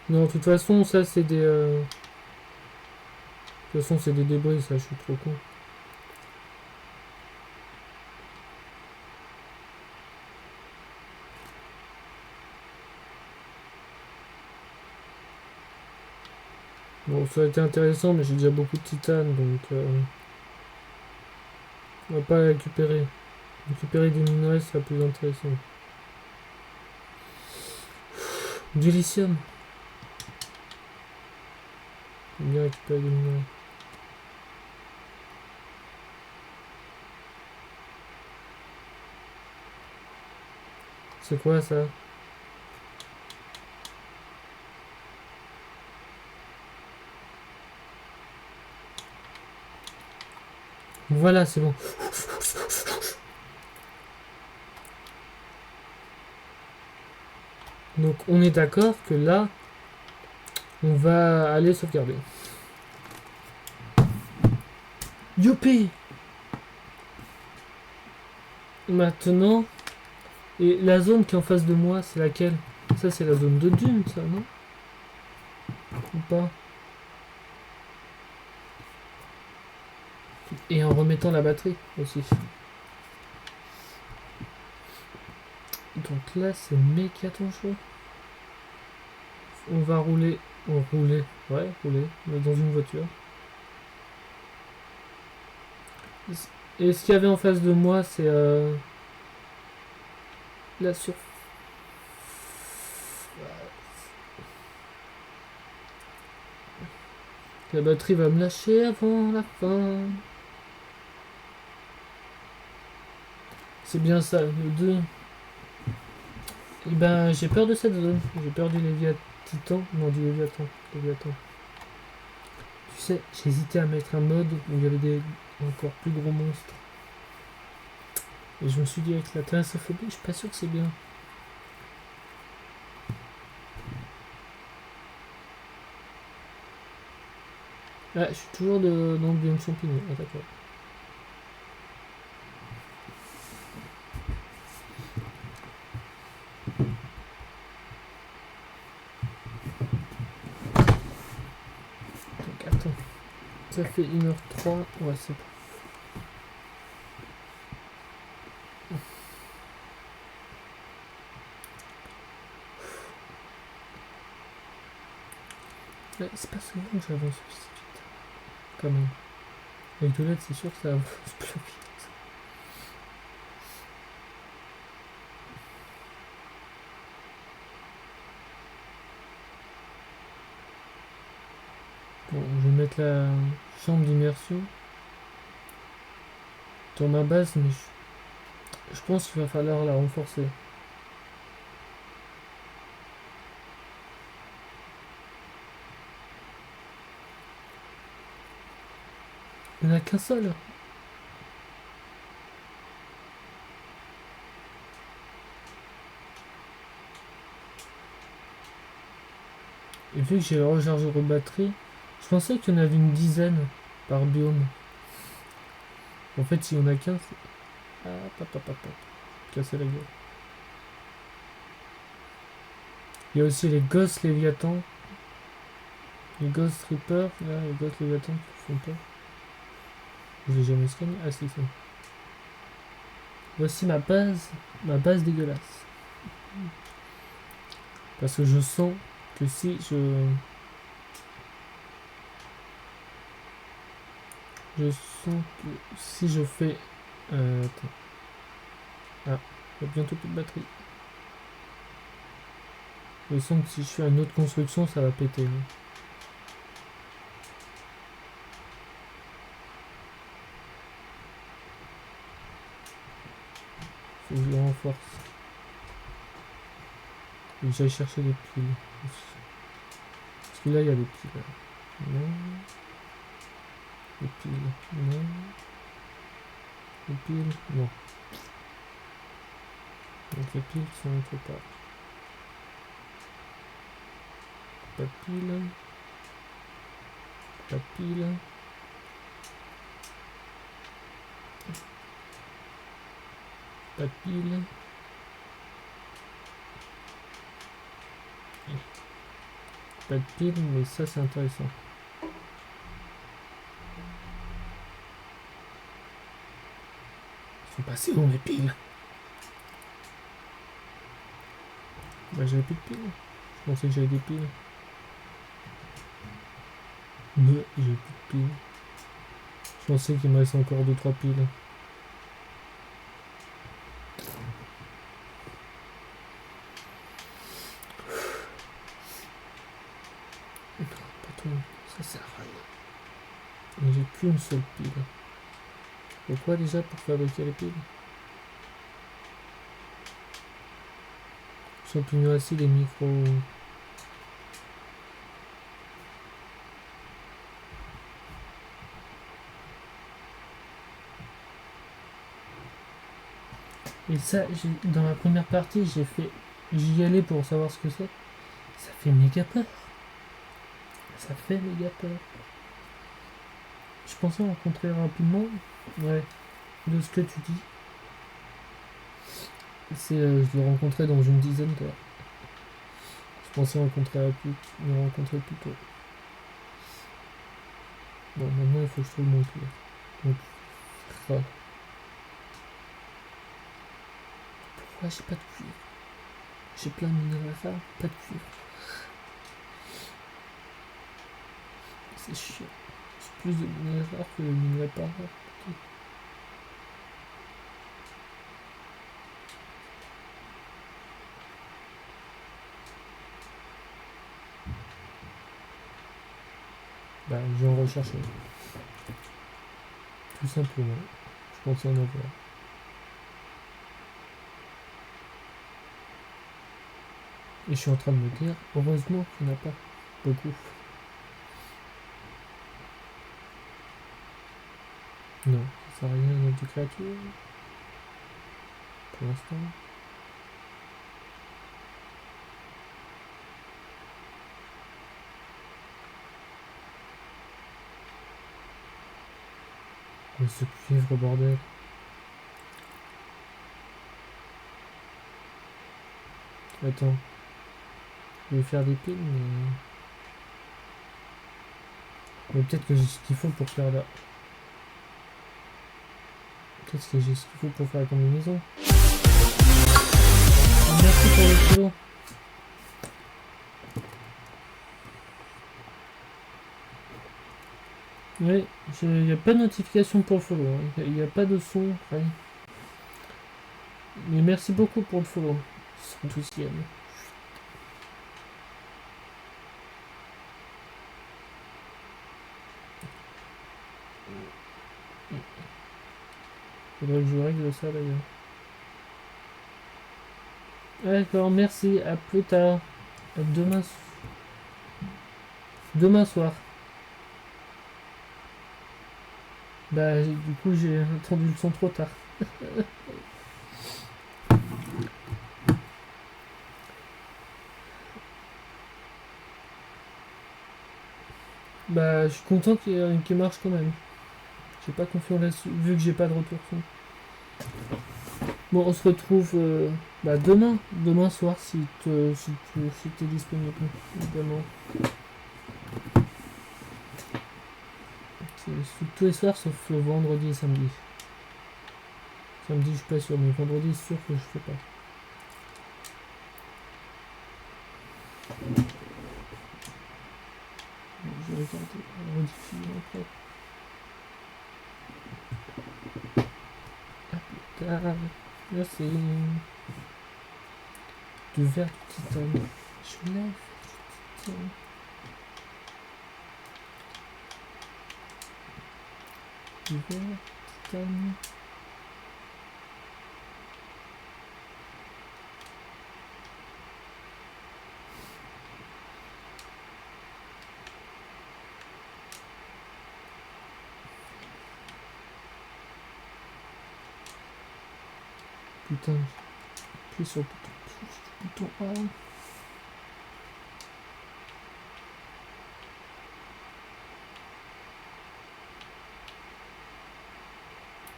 Non, de toute façon, ça, c'est des... De toute façon, c'est des débris, ça, je suis trop con. Bon, ça a été intéressant, mais j'ai déjà beaucoup de titane, donc... on va pas récupérer. Récupérer des minerais sera plus intéressant. Du lithium. J'aime bien récupérer des minerais. C'est quoi, ça? Voilà, c'est bon. Donc, on est d'accord que là, on va aller sauvegarder. Youpi! Maintenant, et la zone qui est en face de moi, c'est laquelle? Ça, c'est la zone de dune, ça, non? Ou pas? Et en remettant la batterie aussi. Donc là, c'est méga dangereux. On va rouler. Rouler. Ouais, rouler. Mais dans une voiture. Et ce qu'il y avait en face de moi, c'est la surface. La batterie va me lâcher avant la fin. C'est bien ça, le 2. Et ben, j'ai peur de cette zone. J'ai peur du Léviathan. Non, du Léviathan. Léviathan. Tu sais, j'hésitais à mettre un mode où il y avait des encore plus gros monstres. Et je me suis dit, avec la thalassophobie, je suis pas sûr que c'est bien. Ah, je suis toujours dans le biome champignon. Ah, d'accord. Donc, attends. Ça fait 1h03. Ouais, c'est bon. Ouais, c'est pas souvent que j'avance aussi vite. Quand même. Avec de l'aide, c'est sûr que ça avance plus vite. Bon, je vais mettre la chambre d'immersion dans ma base, mais je pense qu'il va falloir la renforcer. Il n'y en a qu'un seul. Et vu que j'ai le rechargeur de batterie, je pensais qu'il y en avait une dizaine par biome. En fait, s'il y en a qu'un, c'est... Ah, papa. Casser la gueule. Il y a aussi les gosses léviathans. Les Ghost Reaper, là, les Ghost Leviathan qui font peur. Je l'ai jamais scanné. Ah si, ça. Voici ma base dégueulasse. Parce que je sens que si je sens que si je fais... attends. Ah, il y a bientôt plus de batterie. Je sens que si je fais une autre construction, ça va péter. Hein. Faut que je le renforce. Et que j'aille chercher des piles. Parce que là, il y a des piles. Non. Des piles. Non. Des piles. Non. Donc les piles sont autre part. Pas de piles. Pas de piles. Pas de piles. Pas de piles, mais ça c'est intéressant. Ils sont passés où mes piles? Bah j'avais plus de piles. Je pensais que j'avais des piles. Mais j'ai plus de piles. Je pensais qu'il me reste encore 2-3 piles. Pas tout, ça sert à rien. Et j'ai qu'une seule pile. Pourquoi déjà pour fabriquer les piles? Champignons acides et micro. Et ça, dans la première partie, j'y allais pour savoir ce que c'est. Ça fait méga peur. Ça fait méga peur. Je pensais rencontrer rapidement. Ouais. De ce que tu dis. Je le rencontrais dans une dizaine d'heures. Je pensais le rencontrer plus tôt. Bon, maintenant il faut que je trouve mon cuir. Donc, ça. Pourquoi j'ai pas de cuir? J'ai plein de minerais rares, pas de cuir. C'est chiant. J'ai plus de minerais rares que de minerais pas rares. Bah, je vais en rechercher. Tout simplement. Je pense en avoir. Et je suis en train de me dire, heureusement qu'il n'y en a pas beaucoup. Non, ça sert à rien dans des créatures. Pour l'instant. Mais ce cuivre, bordel. Attends. Je vais faire des piles, mais peut-être que j'ai ce qu'il faut pour faire là. Peut-être que j'ai ce qu'il faut pour faire la combinaison. Merci pour le follow. Oui, il n'y a pas de notification pour le follow. Hein. Il n'y a pas de son. Rien. Mais merci beaucoup pour le follow. Son douzième. Faudrait que je règle ça d'ailleurs. D'accord, merci. À plus tard. À demain soir. Bah, du coup, j'ai entendu le son trop tard. Bah, je suis content qu'il marche quand même. J'ai pas confiance là-dessus, vu que j'ai pas de retour son. Bon, on se retrouve demain soir si t'es disponible, évidemment. tous les soirs sauf le vendredi et samedi. Samedi, je suis pas sûr, mais vendredi, c'est sûr que je fais pas. Je vais regarder la rediffusion après. À plus tard. Merci. Du verre du titane. Je lève du titane. Du verre, titane. Putain, j'appuie sur le bouton A.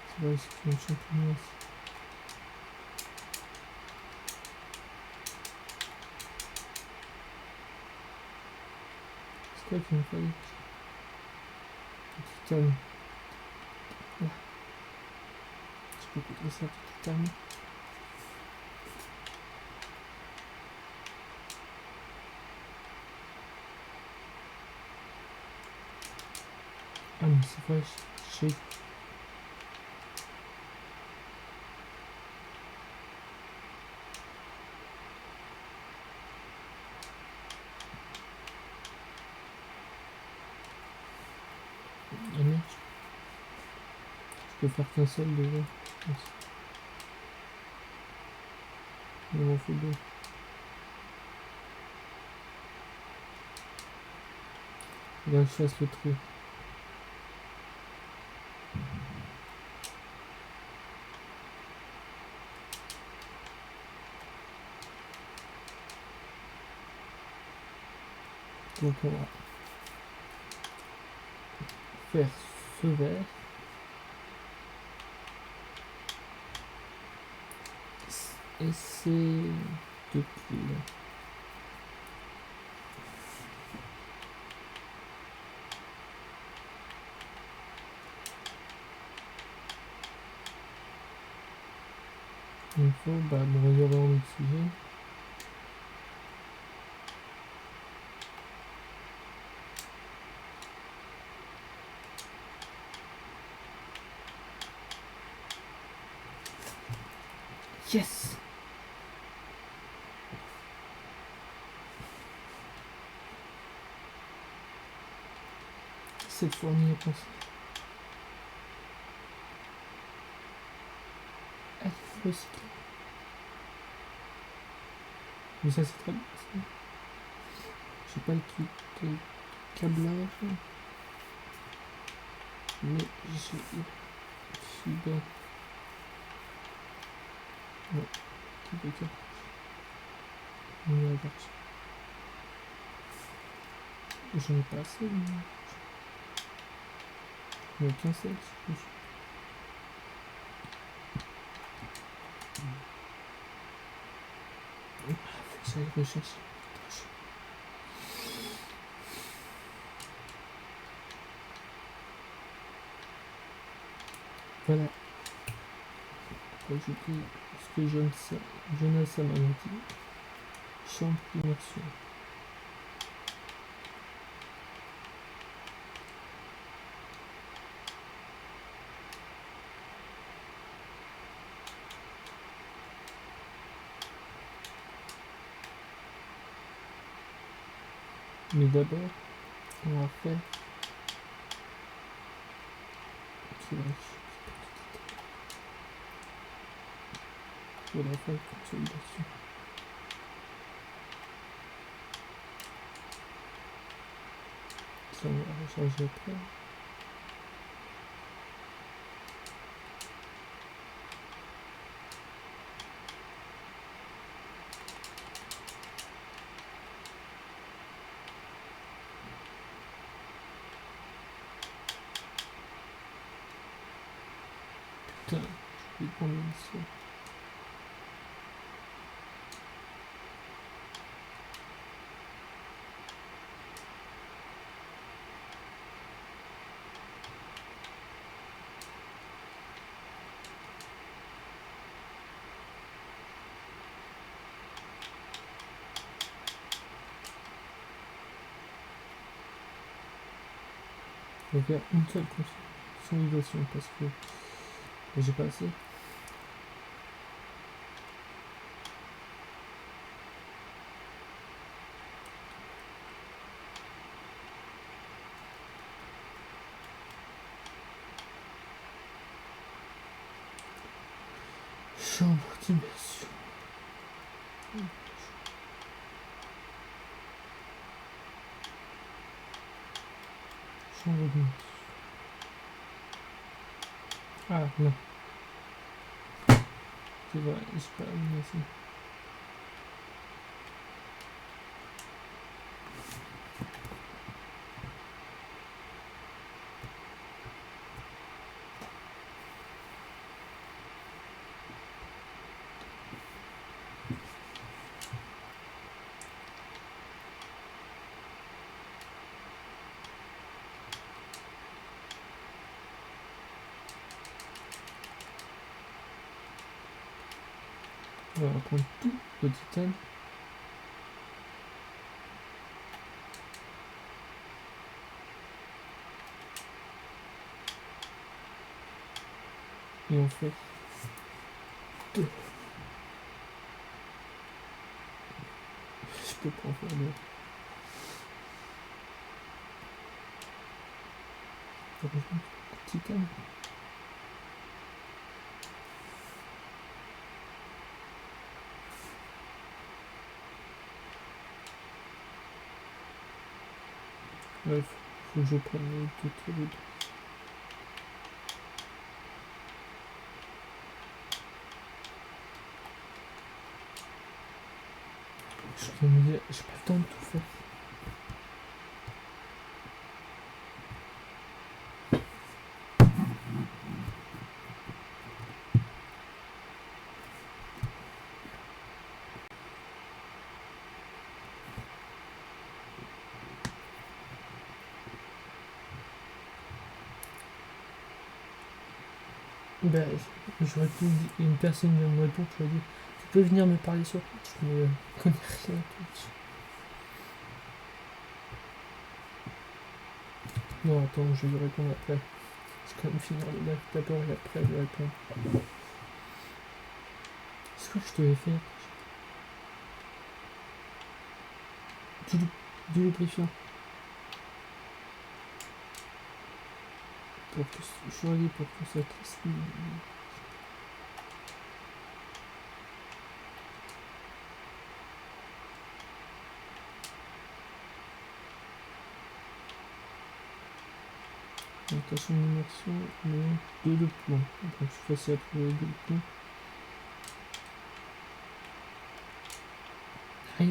C'est vrai, c'est une champignon aussi. C'est quoi qui me fallait? Le titane. Là. Je peux coudre ça du titane. Ah mais c'est vrai, j'ai... Ah merde. Je peux faire qu'un seul déjà. Il m'en faut deux. Là, je fasse le trou. Donc on va faire ce verre. Et c'est deux piles. Il faut mon réservoir en oxygène. Yes! Cette fournie est pensée. Allez, recycler. Mais ça c'est très bien. J'ai pas le kit de câblage. Mais j'ai fibre. Non, kit de câblage. On va voir. J'en ai pas assez. Il n'y a qu'un seul. Faut que j'aille rechercher. Voilà. Ajouter ce que Jonas m'a dit. Chambre d'immersion. Mais d'abord, on va faire... C'est vrai, on va faire une consolidation. Ça, on va recharger après. Putain, je vais prendre l'émission. Je vais faire une seule consolidation parce que j'ai pas assez. Chambre d'immersion. Chambre d'immersion. Ah non. C'est vrai, j'ai pas mis assez. On va reprendre tout le titane. Et on fait deux. Je peux pas en faire deux. Titane. Ouais, faut que je prenne les deux terribles. Je peux me dire, j'ai pas le temps de tout faire. Ben, j'aurais pu dire, une personne vient me répondre, tu vas dire, tu peux venir me parler sur Twitch, mais je connais rien à Twitch. Non, attends, je vais lui répondre après. Je vais quand même finir le live d'abord et après je vais répondre. C'est quoi que je devais faire? Du lubrifiant. Pour que je suis allé pour que ça triste. Notation d'immersion, mais 2 de plomb. Donc je suis facile à trouver 2 de plomb. Rien.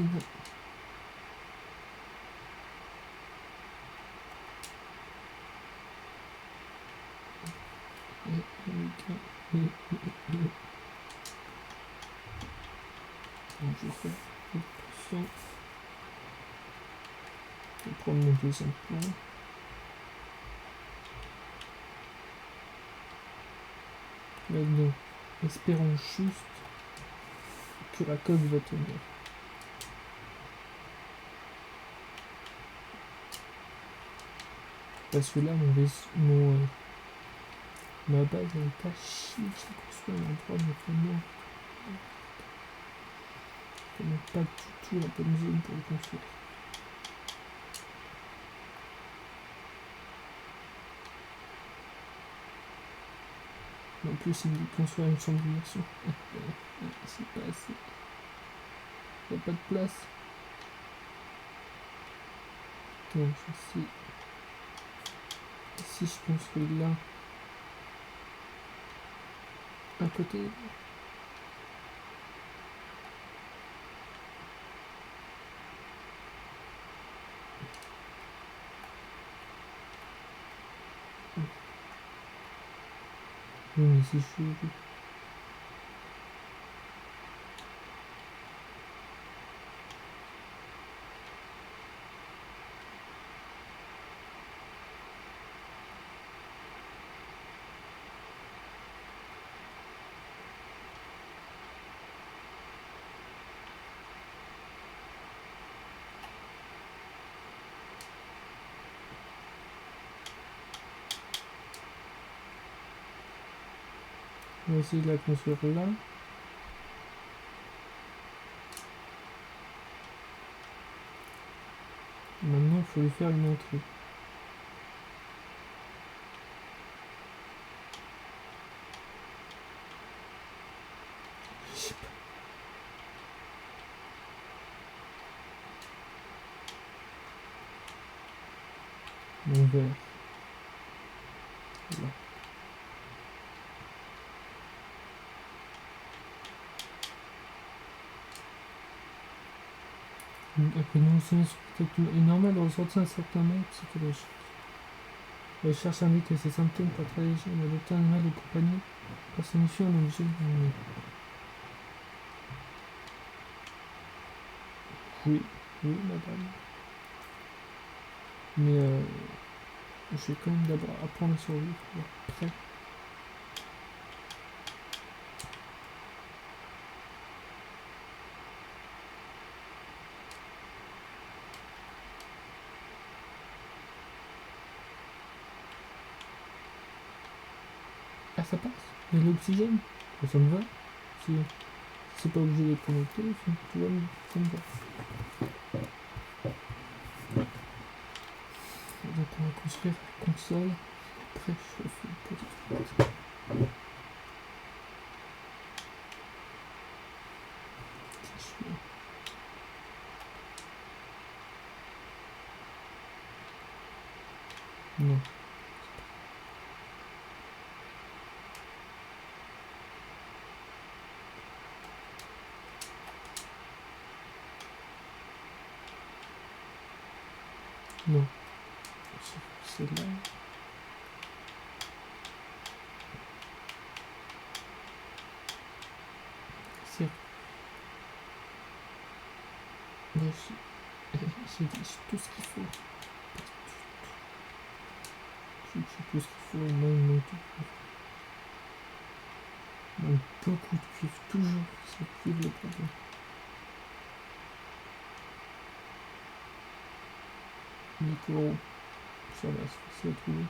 Donc je vais faire 2%. Je vais prendre mon deuxième plomb. Maintenant, espérons juste que la coque va tenir. Parce que là, ma base elle est pas chier, j'ai construit un endroit mais vraiment pas du tout la bonne zone pour le construire. En plus, il me dit construire une chambre d'immersion. C'est pas assez. Il n'y a pas de place. Donc, si je construis là, à côté, oui, mais si je suis. On va essayer de la construire là. Maintenant, il faut lui faire une entrée. Je sais pas. Mon verre. Là. Après une ancienne spectaculaire est normal de ressentir un certain manque psychologique. La recherche indique que ces symptômes peuvent être allégés en adoptant un animal de compagnie personnifiant un objet. Oui, oui, madame. Mais je vais quand même d'abord apprendre à survivre. Après. Ah, ça passe. Il y a de l'oxygène. Ça me va. Si c'est pas obligé d'être connecté, tu vois, ça me va. Donc on va construire la console. Préchauffer le poste. Non. Non. C'est là. C'est. J'ai tout ce qu'il faut. J'ai tout ce qu'il faut. Il manque tout. Il manque beaucoup de cuivre. Toujours. C'est le cuivre le problème. Les coraux. Ça va, c'est facile à trouver.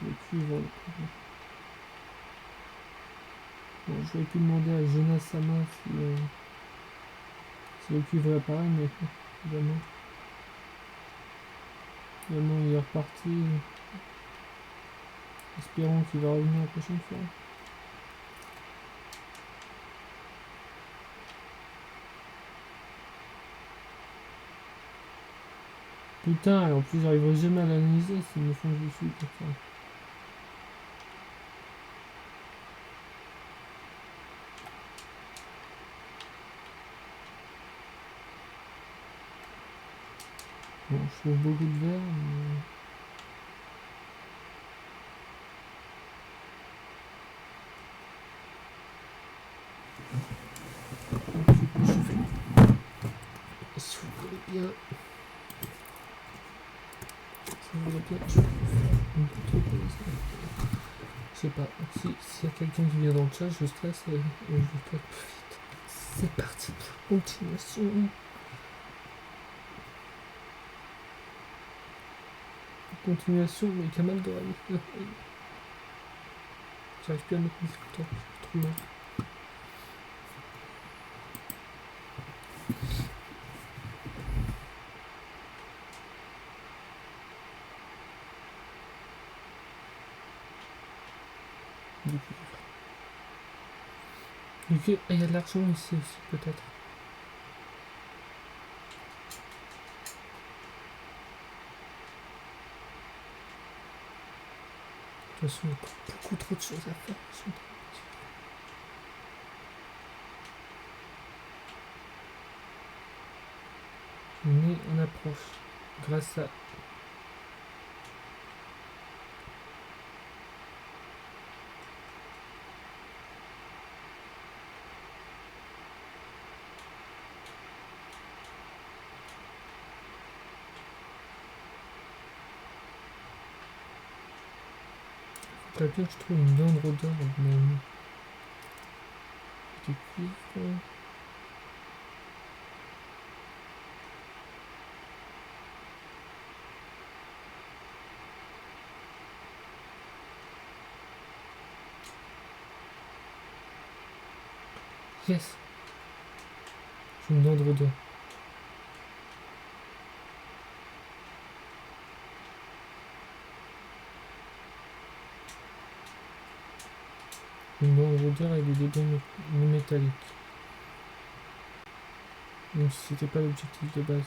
Le cuivre le problème. Bon, je vais plus demander à Jonas Sama si le cuivre est appareil, mais évidemment. Finalement, il est reparti. Espérons qu'il va revenir la prochaine fois. Putain, et en plus j'arriverai jamais à l'analyser s'ils me font dessus comme ça. Bon, je trouve beaucoup de verre, mais... Si vous voulez bien... Si vous voulez bien, je vais faire un peu trop pour ça. Je sais pas, s'il y a quelqu'un qui vient dans le chat, je stresse et je vais faire plus vite. C'est parti, continuation. Continuation, mais Kamal de Rally. J'arrive plus à mettre mes écouteurs, j'ai trop mal. Du coup, il y a de l'argent ici aussi, peut-être. De toute façon, il y a beaucoup trop de choses à faire. Mais on approche grâce à... Faudrait bien que je trouve une moindre odeur maintenant. Du cuivre. Yes. J'ai une dent de rôdeur. Une dent de rôdeur et des débris métalliques. Même si c'était pas l'objectif de base.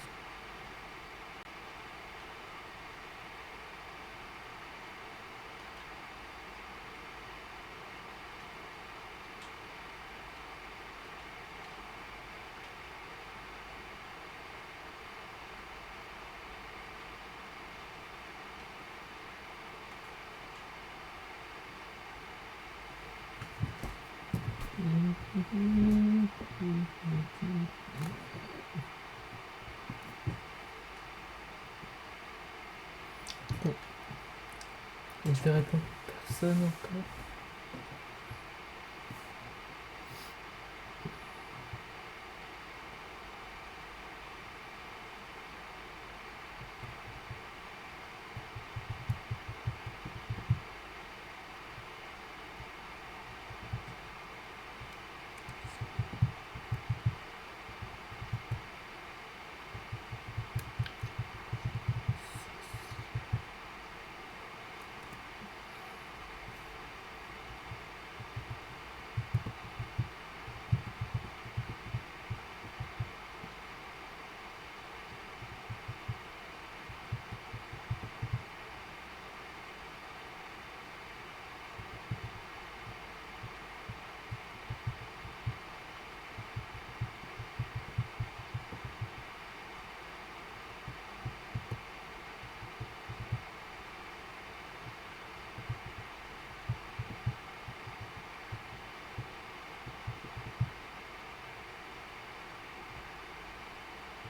Bon. Et je vais répondre personne encore.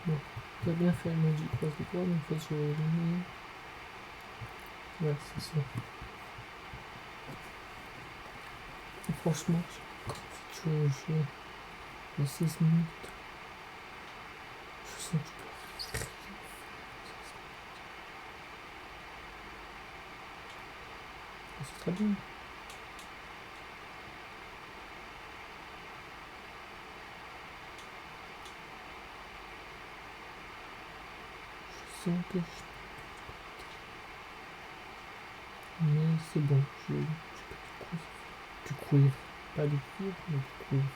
Bon, t'as bien fait, moi j'y croise les doigts, mais en fait je vais éliminer. Ouais, c'est ça. Et franchement, j'ai encore envie de jouer au jeu. Il y a 16 minutes. Je sens que je peux rien faire. C'est très bien. Je sens que je... Mais c'est bon, je peux du cuivre. Pas du cuivre, mais du cuivre.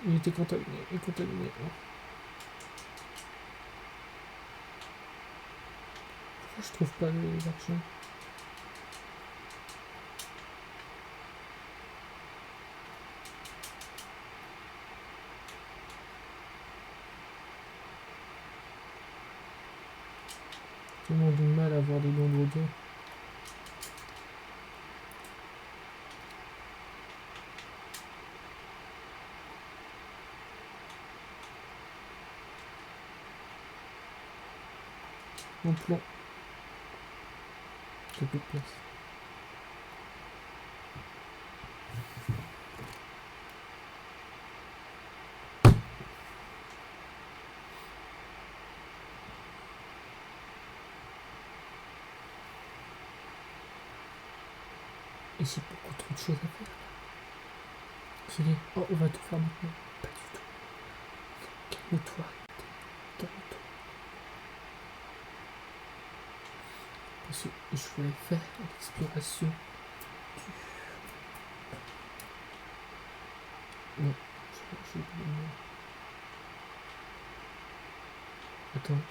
Il était contaminé, il est contaminé. Pourquoi je trouve pas l'argent? J'ai tellement du mal à avoir des dons de rôdeur. Mon plan. J'ai plus de place. Et j'ai beaucoup trop de choses à faire. Je dis, oh, on va tout faire maintenant. Pas du tout. Calme-toi. Calme-toi. Parce que je voulais faire l'exploration du... Non, je... Attends.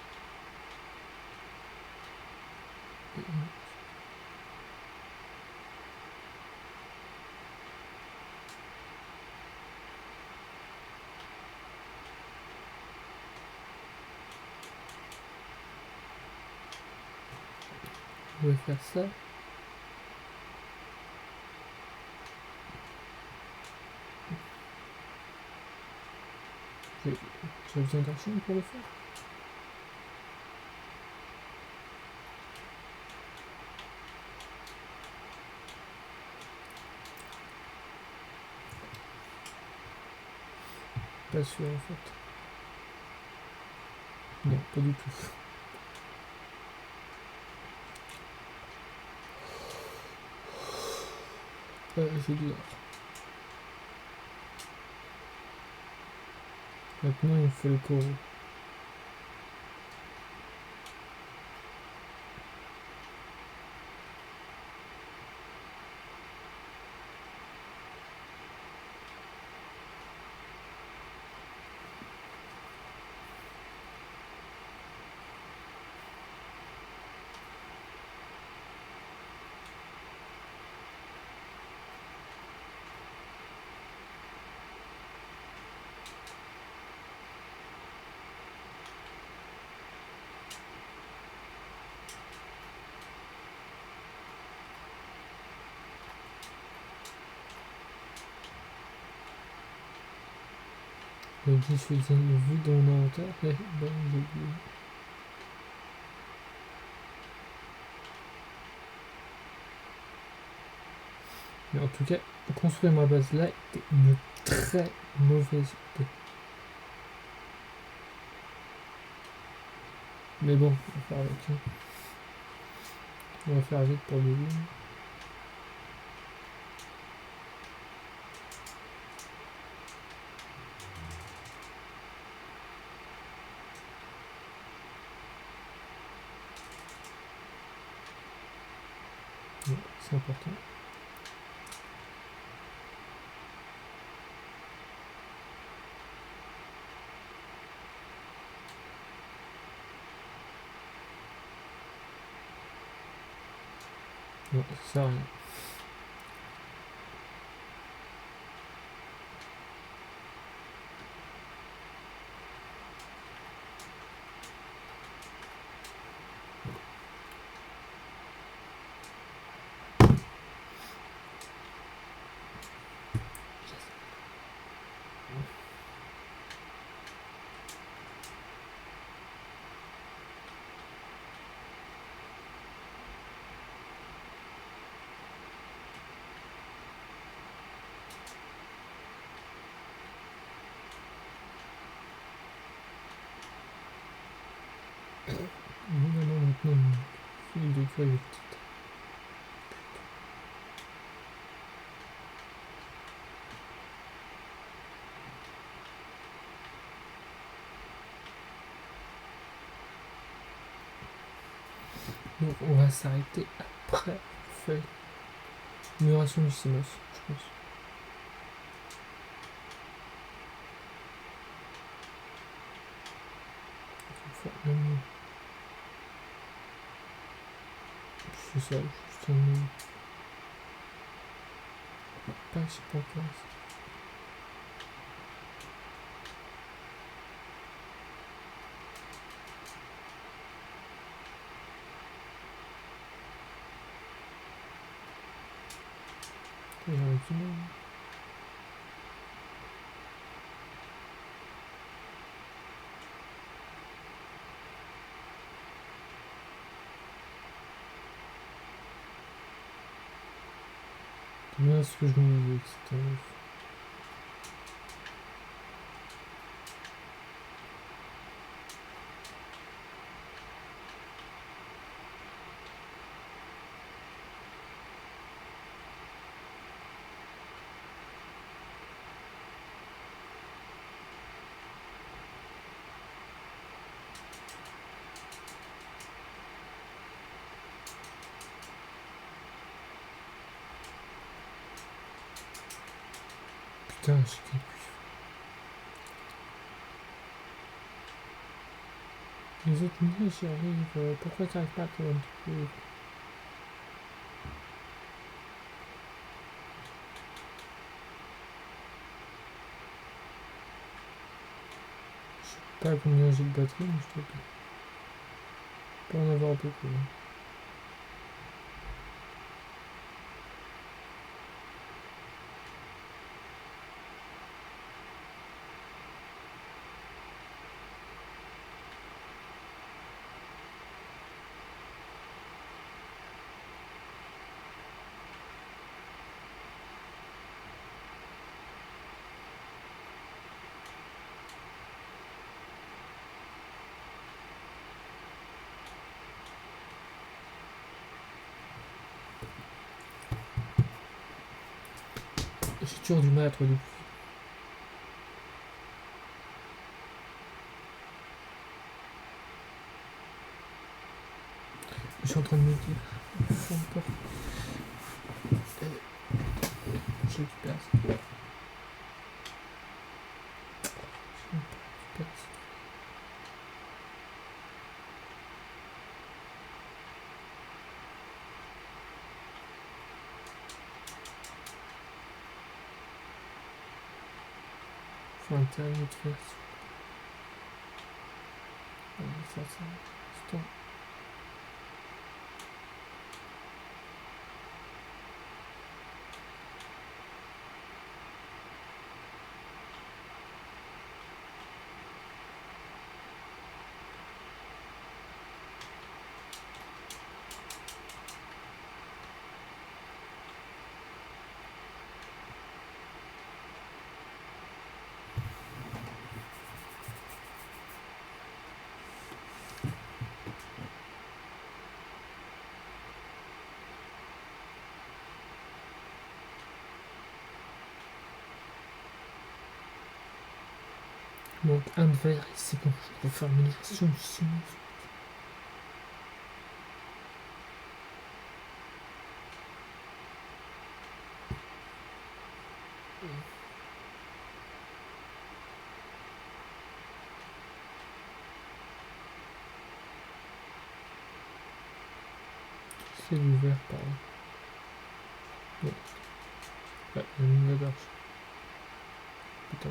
Je vais faire ça. J'ai besoin d'argent pour le faire. Pas sûr en fait. Non, pas du tout. Après, j'ai de l'or. Maintenant, il faut le coraux. Le 10, je faisais une vue dans mon inventaire. Eh ben, j'ai oublié. Mais en tout cas, construire ma base là était une très mauvaise idée. Mais bon, on va faire avec. Hein. On va faire vite pour le début. Ouais, c'est important. Non, ça sert à rien. Maintenant, fil de cuir. Donc on va s'arrêter après fait migration du CMOS, je pense. C'est ça, juste un... Pas que c'est pas encore. Il y a un petit monde. C'est bien ce que je me disais, etc. Putain, j'ai quel cuivre. Les autres miniers, j'y arrive. Pourquoi t'arrives pas à te trouver? Je sais pas combien j'ai de batterie, mais je peux en avoir beaucoup. Hein. J'ai toujours du mal à trouver depuis. Je suis en train de me dire. Faut encore. Je récupère ça. Je récupère ça. Faut internet faire ça. On va faire ça. Stop. Il manque un de verre et c'est bon, je peux faire l'amélioration du ciment. C'est du verre par là. Ouais, ouais, il y a une gorge. Putain.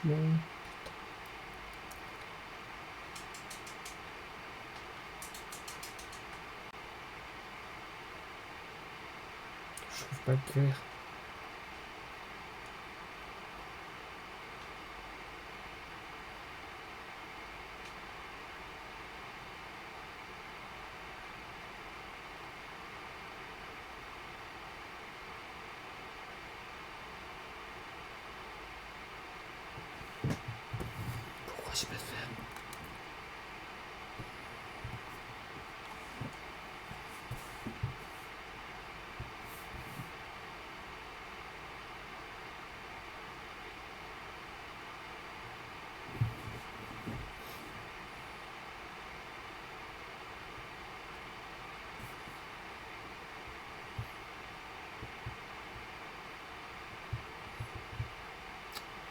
Bon. Je trouve pas de verre. Pourquoi j'ai pas de verre?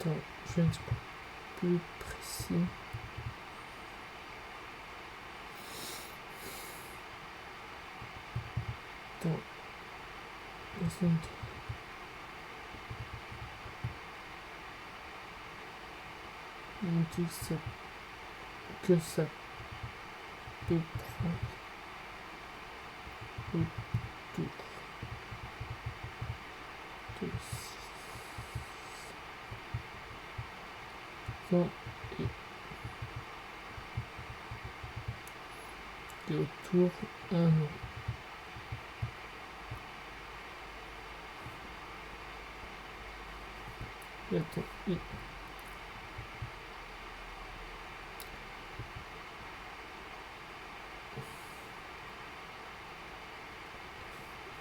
Attends, je vais être plus précis. Attends. On dit ça, que ça peut prendre autour de 600 et autour d'un an. Et attends,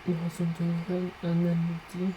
il ressemblerait à un amidi.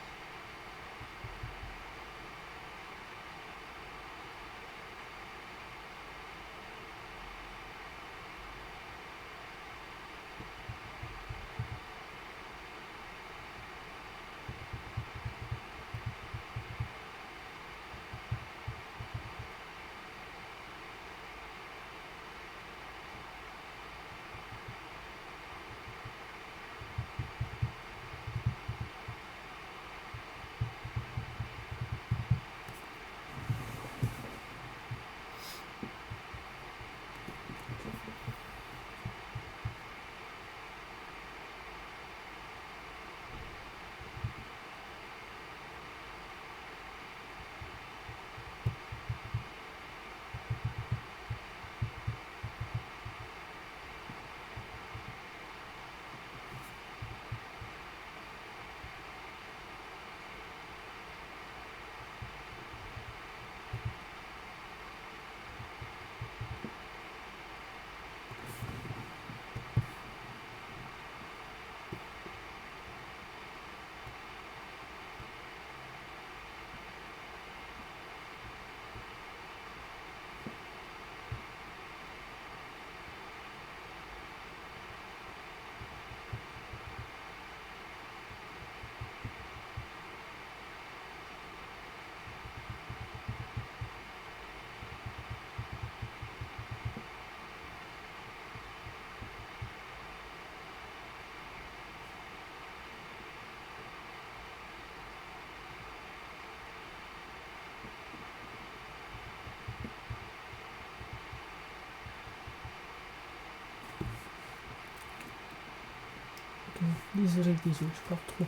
Désolé, désolé, je parle trop.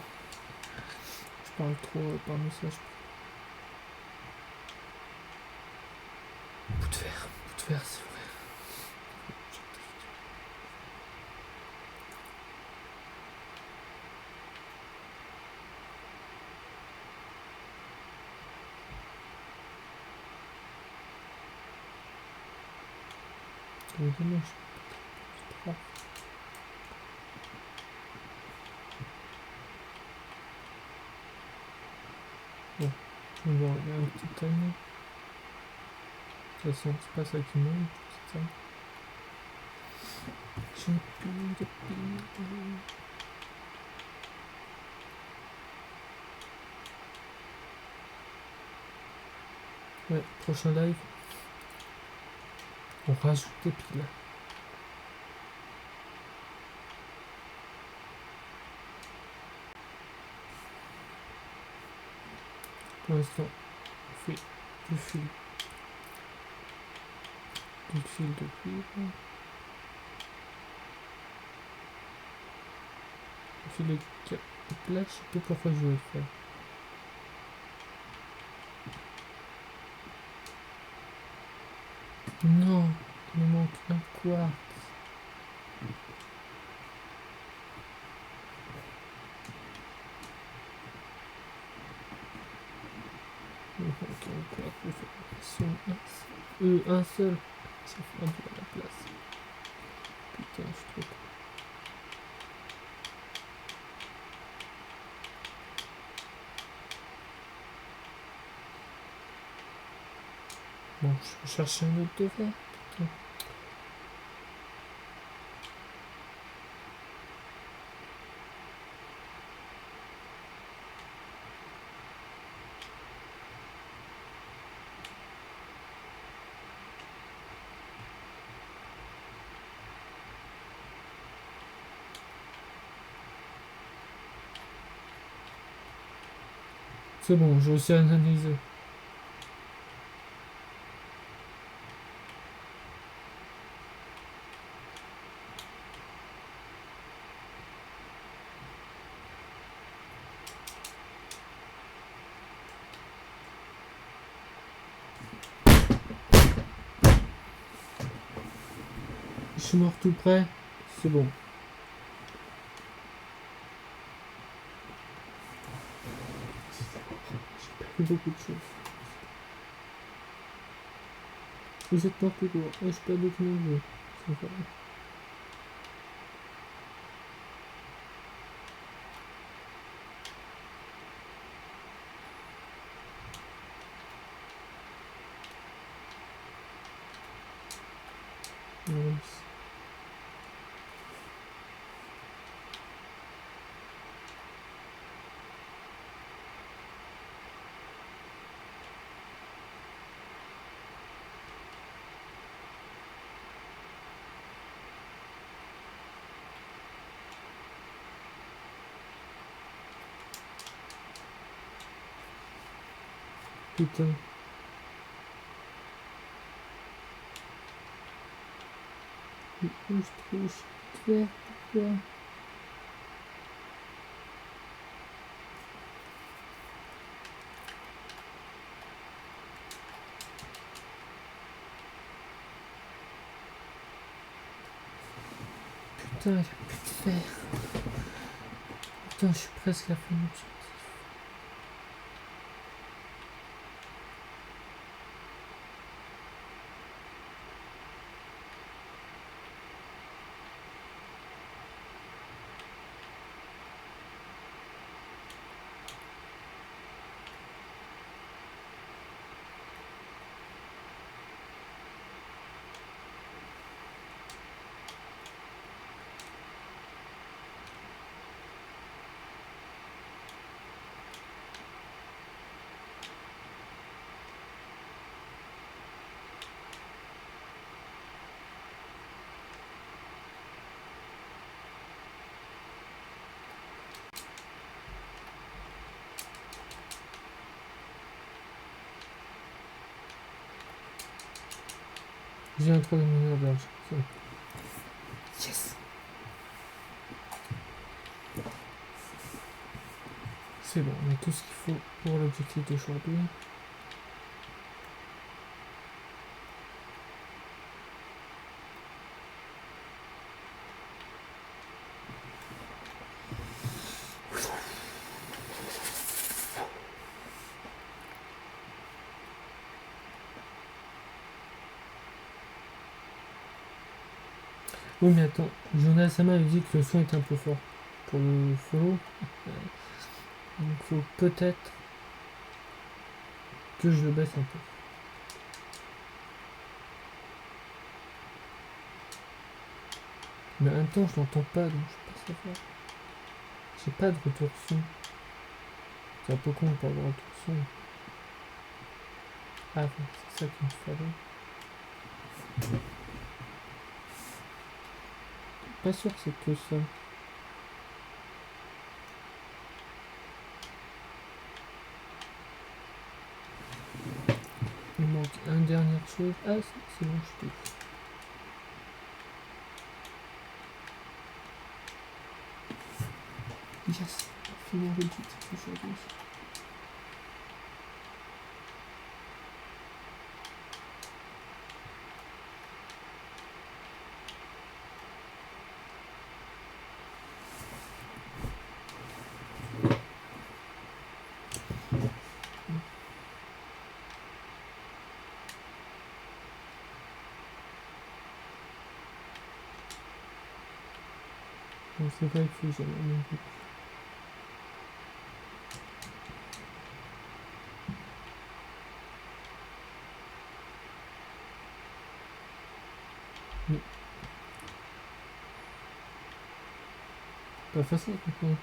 Je parle trop par message. Bout de fer, c'est vrai. C'est dommage. C'est grave. Bon, on va regarder un petit timing. De toute façon, c'est pas ça qui monte, c'est ça. J'ai plus de pile. Ouais, prochain live, on rajoute des piles. Pour l'instant, on fait du fil. Du fil de cuivre. Le fil de là, je sais pas pourquoi je vais le faire. Non, il me manque un quartz. Il me manque un quartz pour faire un seul. Ça fait un peu à la place. Putain, je suis trop con. Bon, je vais chercher un autre de verre. Putain. C'est bon, j'ai aussi analysé. Je suis mort tout près. C'est bon. J'ai perdu beaucoup de choses. Vous êtes mort tout court. Et je perds beaucoup de jeu. C'est vrai. Nice. Putain. Où je trouve faire pourquoi? Putain, il n'y a plus de fer. Putain, je suis presque à la fin de l'objectif. J'ai un troisième mineur d'âge. Yes! C'est bon, on a tout ce qu'il faut pour l'objectif d'aujourd'hui. Oui, mais attends, Jonas Sama avait dit que le son était un peu fort pour le follow. Donc il faut peut-être que je le baisse un peu. Mais en même temps, je l'entends pas, donc je sais pas savoir. J'ai pas de retour son. C'est un peu con de pas avoir de retour son. Ah, ouais, c'est ça qu'il me fallait. Pas sûr que c'est que ça. Il manque une dernière chose. Ah, c'est bon, je peux. Yes, finir l'objectif aujourd'hui. Donc c'est vrai qu'il faut que j'aille mon but. Mais pas facile à comprendre.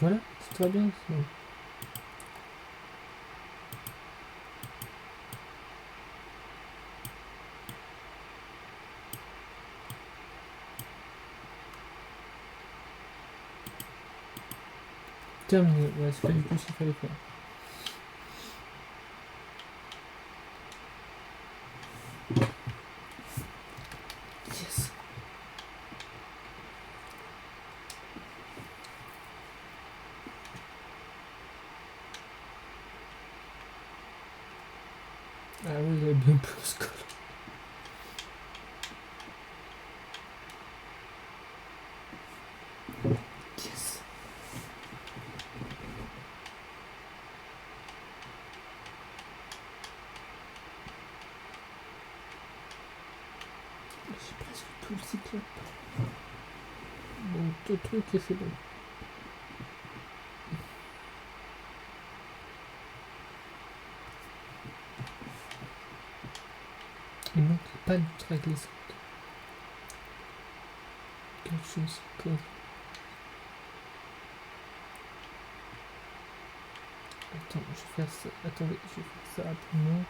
Voilà, c'est très bien. Terminé. Ouais, c'est pas du tout ce qu'il fallait faire. Yes. Ah oui, il y avait bien plus que yes. J'ai presque tout le cycle. Bon, deux trucs et c'est bon. Il manque pas l'ultra glissante. Quelle chance encore. Attends, je vais faire ça. Attendez, je vais faire ça rapidement.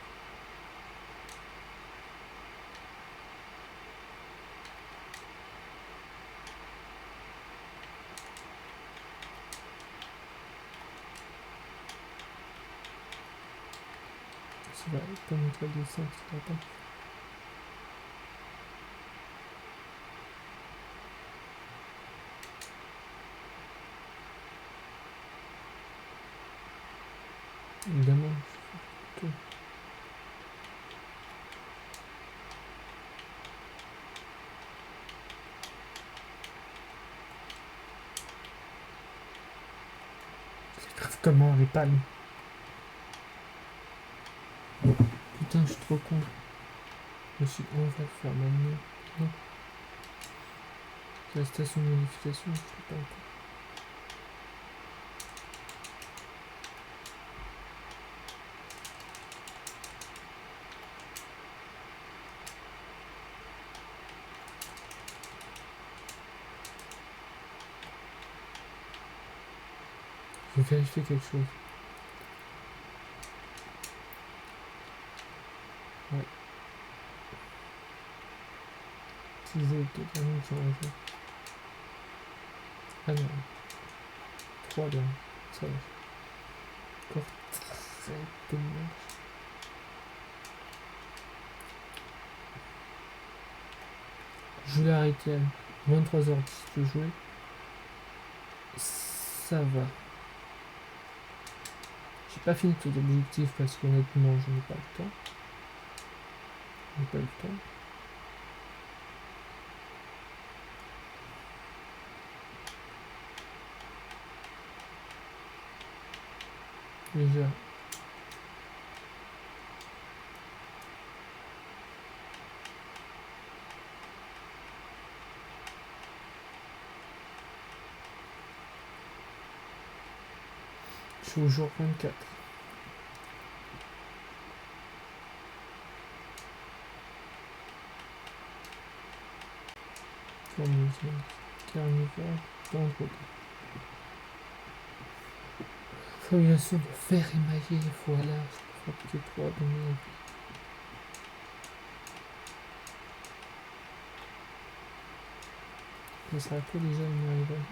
Ça va pas l'ultra glissante, ça va pas. Évidemment, je fais tout. C'est grave comment les palmes. trop con. Je me suis dit, on va le faire maintenant. Non. C'est la station de modification, je ne sais pas encore. Je vais vérifier quelque chose. Ouais. Utiliser totalement sur la zone. Ah non. 3 bien. Ça va. Encore très peu de marge. Je l'ai arrêté à 23h10 de jouer. Ça va. J'ai pas fini tout l'objectif parce qu'honnêtement je n'ai pas le temps. Je n'ai pas le temps. Déjà. Je suis au jour 24. Carnivore, vendredi. Fabulation de fer émaillé, voilà, je peux fabriquer 3 de mes. Ça sera quoi déjà une arrivée.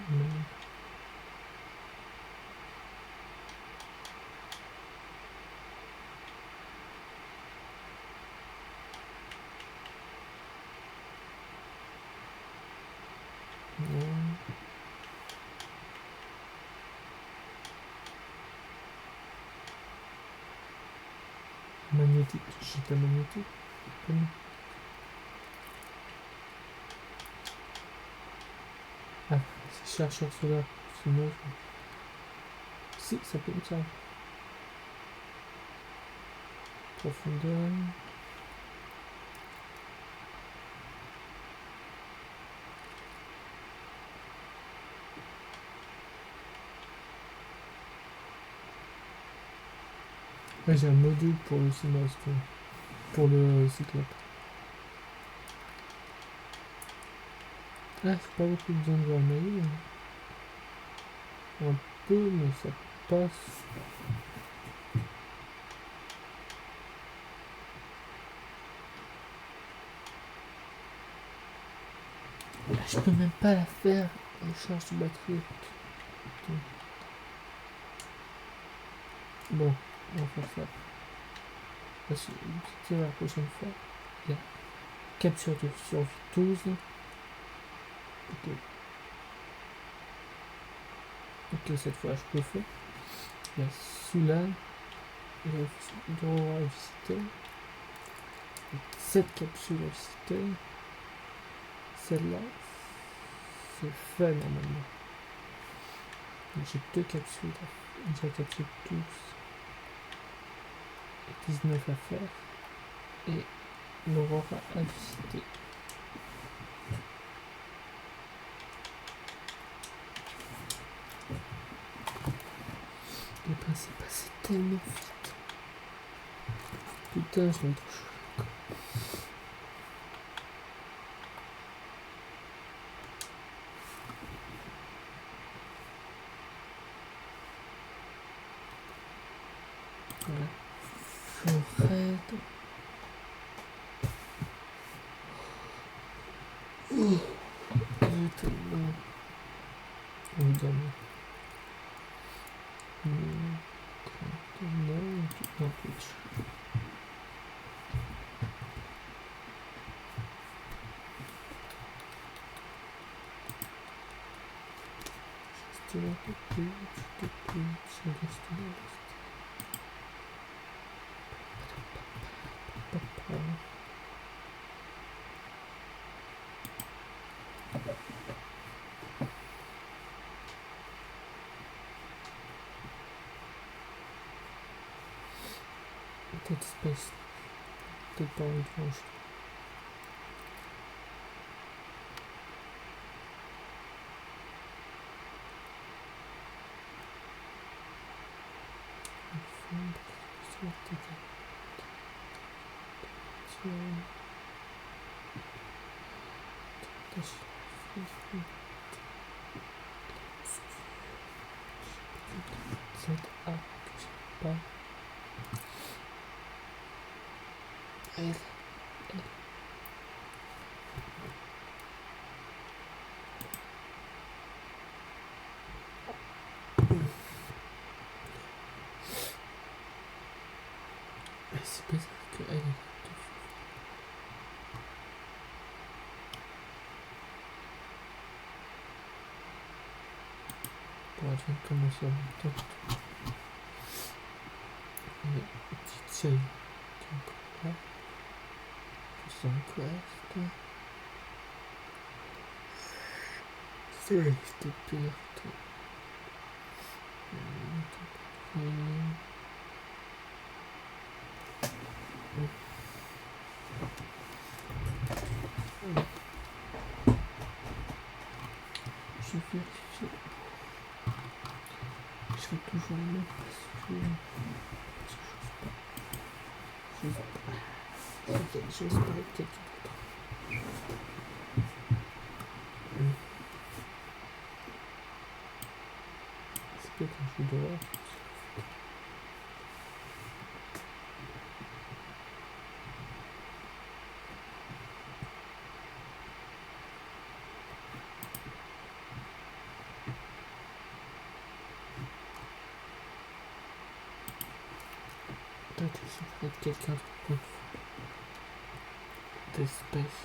Magnétique, j'ai pas magnétique. Comme... Ah, c'est chercheur solaire, c'est moche. Si, ça peut me servir. Profondeur. Ouais, j'ai un module pour le CMOS, pour le cyclope. Ah, c'est pas beaucoup besoin de vermeil. Un peu, mais ça passe. Je peux même pas la faire. Recharge de batterie. Bon, on va faire ça. Parce que la prochaine fois, il y a capture de survie 12. Ok. Ok, cette fois je peux faire. Il y a Soulane. Il y a Dora à visiter. 7 capsules à visiter. Celle-là, c'est fait normalement. J'ai 2 capsules. J'ai capsule 12. 19 à faire. Et l'Aurora à visiter. Le principe passé tellement vite. Putain, je l'ai trop chaud. Voilà. Forêt. Tellement. On va dormir. Non, Twitch. Dead Space. peut-être pas envie de manger. Pas. Elle. C'est bizarre que elle. Bon, elle vient de commencer en même temps. Une petite série qui est encore là. Son quest. C'est c'était pire. Je vérifie. Je serai toujours là parce que j'ose pas. J'ose pas avec quelqu'un d'autre. C'est peut-être un jeu d'horreur. Peut-être que ça pourrait être quelqu'un d'autre. D'espèce.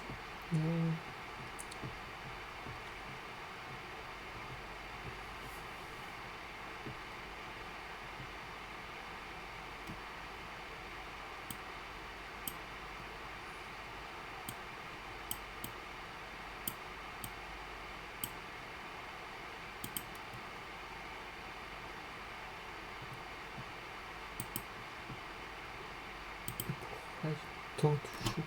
Tant touché.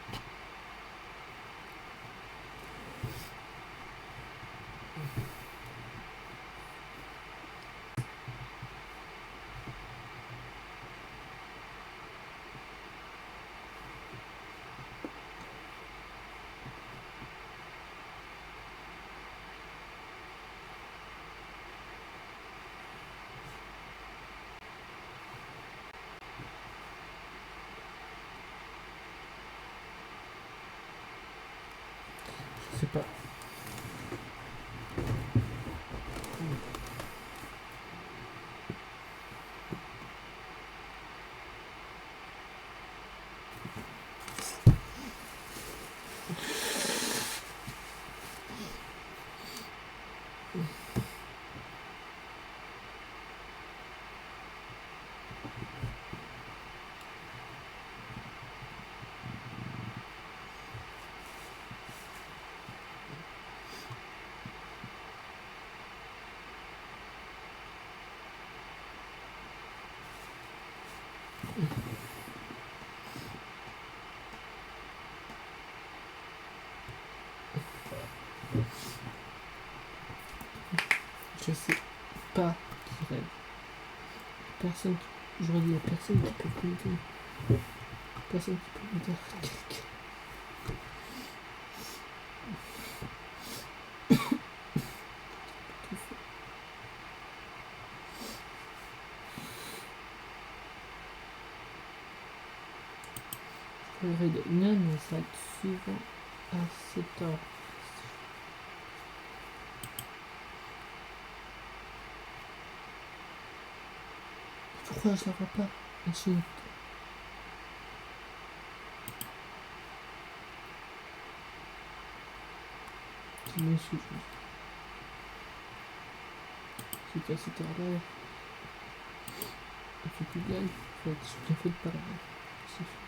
Je sais pas. Je sais pas qui rêve. Personne qui... J'aurais dit, il y a personne qui peut me dire. Personne qui peut me dire quelqu'un. Je rêverais de Nyan, mais ça va être souvent à 7h. Pourquoi je la vois pas? Ensuite. Je me suis juste. C'est qu'à cette heure-là, il faut plus de live. Faut être bien fait de pas la c'est fait.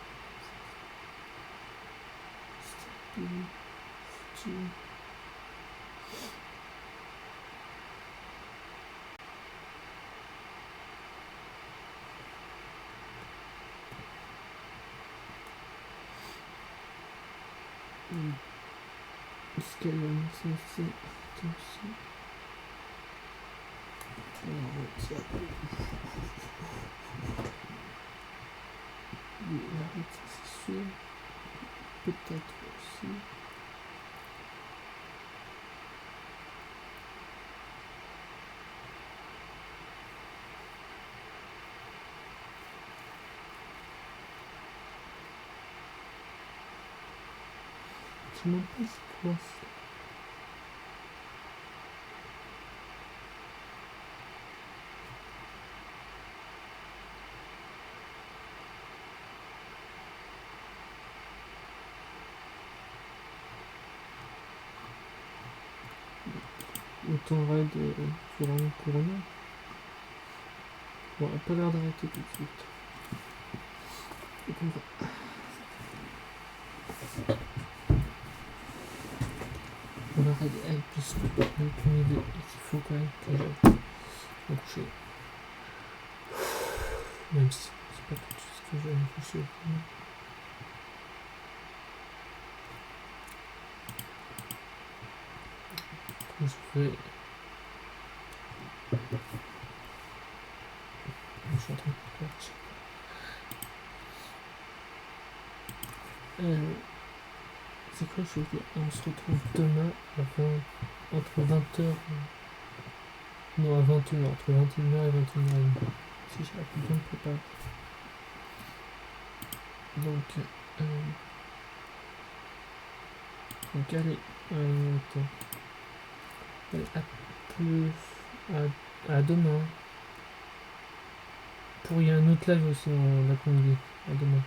Escalion, ça c'est. Attention. On retire. Oui, l'arrêt, ça c'est sûr. Peut-être aussi. Je ne sais même pas c'est quoi ça. Autant raid durant le Corona. Bon, elle n'a pas l'air d'arrêter tout de suite. Donc on va. On arrête elle puisque le premier idée qu'il faut quand même que j'aille me coucher. Même si c'est pas tout de suite que je vais me coucher. Je vais. Je suis en train de partir. C'est quoi je veux dire? On se retrouve demain entre 20h. Non, à 21h, entre 21h et 21h30. Si j'ai la plus de préparer. Donc allez, attends. Allez, à plus. À demain. Pour il y a un autre live aussi dans l'après-midi. À demain.